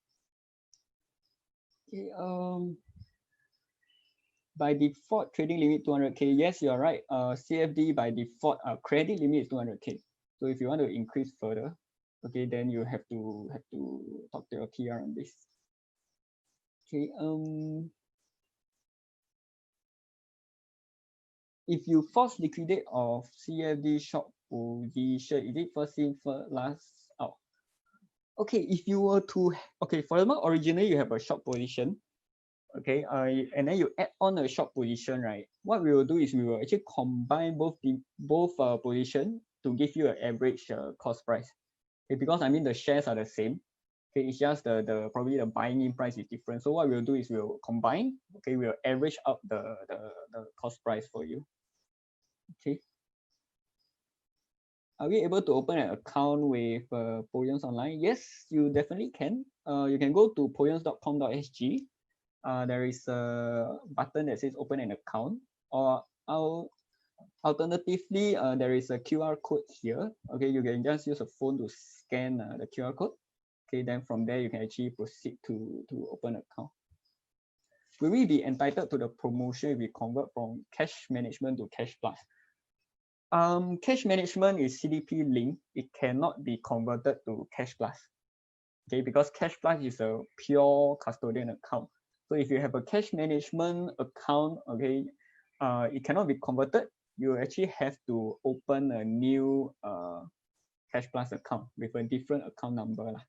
Okay, by default, trading limit 200K. Yes, you're right. CFD by default, credit limit is 200K. So if you want to increase further, okay, then you have to talk to your TR on this. Okay. If you force liquidate of CFD short position, is it first in, first last out? Okay, if you were to, okay, for example, originally you have a short position, okay, and then you add on a short position, right? What we will do is we will actually combine both position to give you an average cost price. Okay, because I mean the shares are the same. Okay, it's just the probably the buying in price is different. So what we'll do is we'll combine. Okay, we'll average out the cost price for you. Okay. Are we able to open an account with Poyons online? Yes, you definitely can. You can go to poyons.com.sg. There is a button that says open an account, or alternatively, there is a QR code here. Okay, you can just use a phone to scan the QR code. Okay, then from there you can actually proceed to open an account. Will we be entitled to the promotion if we convert from cash management to cash plus? Cash management is CDP linked. It cannot be converted to cash plus. Okay, because cash plus is a pure custodian account. So if you have a cash management account, okay, it cannot be converted. You actually have to open a new cash plus account with a different account number lah.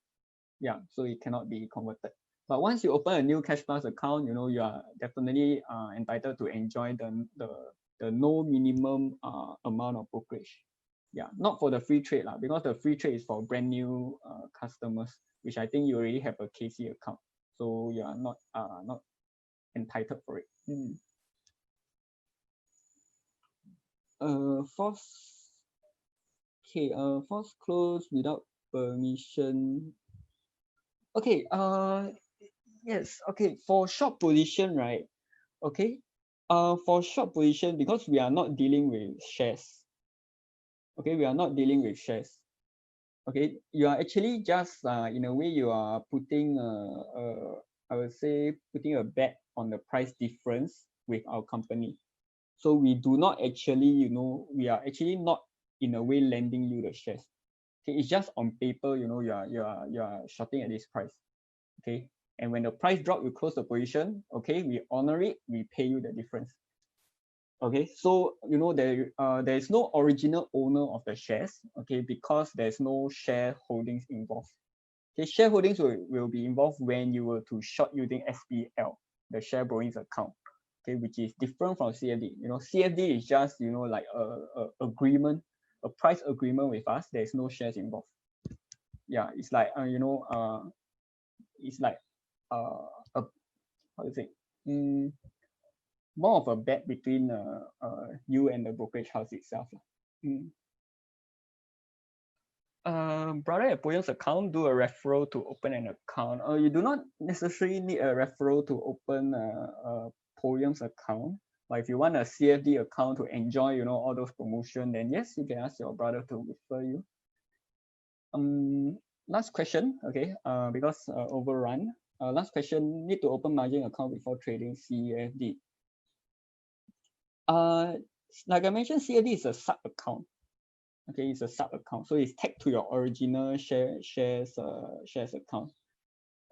Yeah, so it cannot be converted. But once you open a new cash plus account, you are definitely entitled to enjoy the no minimum amount of brokerage. Yeah, not for the free trade lah, because the free trade is for brand new customers, which I think you already have a KC account, so you are not entitled for it. Force close without permission. Okay, yes, okay, for short position, right? Okay, for short position, because we are not dealing with shares. Okay, we are not dealing with shares. Okay, you are actually just in a way you are putting I would say putting a bet on the price difference with our company. So we do not actually, we are actually not in a way lending you the shares. Okay, it's just on paper, you are shorting at this price. Okay, and when the price drop, you close the position. Okay, we honor it, we pay you the difference. Okay, so there is no original owner of the shares. Okay, because there's no shareholdings involved. Okay, shareholdings will be involved when you were to short using SPL, the share borrowings account. Okay, which is different from CFD. CFD is just like a agreement, a price agreement with us. There's no shares involved. Yeah, it's like it's like how to say, more of a bet between you and the brokerage house itself. Brother at Poyon's account, do a referral to open an account. You do not necessarily need a referral to open a Poyon's account. But if you want a CFD account to enjoy, all those promotion, then yes, you can ask your brother to refer you. Last question, okay, because overrun. Last question, need to open margin account before trading CFD. Like I mentioned, CFD is a sub account. Okay, it's a sub account, so it's tagged to your original shares account.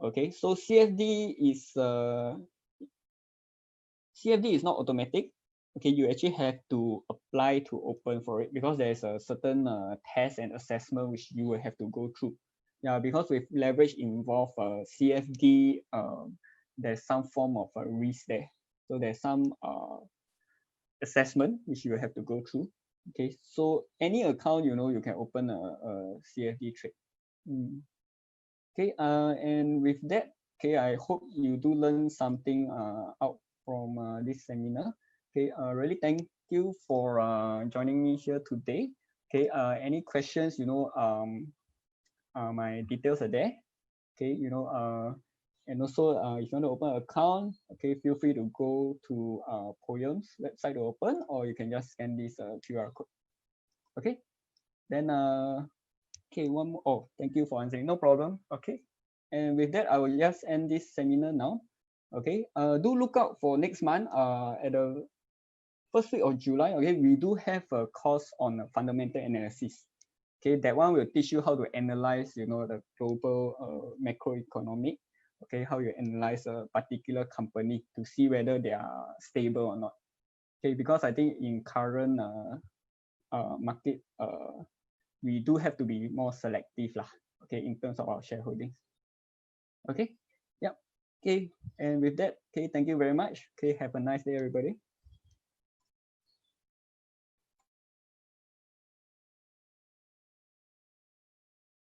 Okay, so CFD is not automatic. Okay, you actually have to apply to open for it because there's a certain test and assessment which you will have to go through. Yeah, because with leverage involved CFD, there's some form of a risk there. So there's some assessment which you will have to go through. Okay, so any account, you can open a CFD trade. Okay, and with that, okay, I hope you do learn something out from this seminar. Okay, really thank you for joining me here today. Okay, any questions, my details are there. Okay, and also if you want to open an account, okay, feel free to go to Poyon's website to open, or you can just scan this QR code. Okay, then okay, one more. Oh, thank you for answering. No problem. Okay, and with that, I will just end this seminar now. Okay, do look out for next month at the first week of July. Okay, we do have a course on fundamental analysis. Okay, that one will teach you how to analyze, the global macroeconomic. Okay, how you analyze a particular company to see whether they are stable or not. Okay, because I think in current market, we do have to be more selective lah. Okay, in terms of our shareholdings. Okay, yeah. Okay, and with that, okay, thank you very much. Okay, have a nice day, everybody.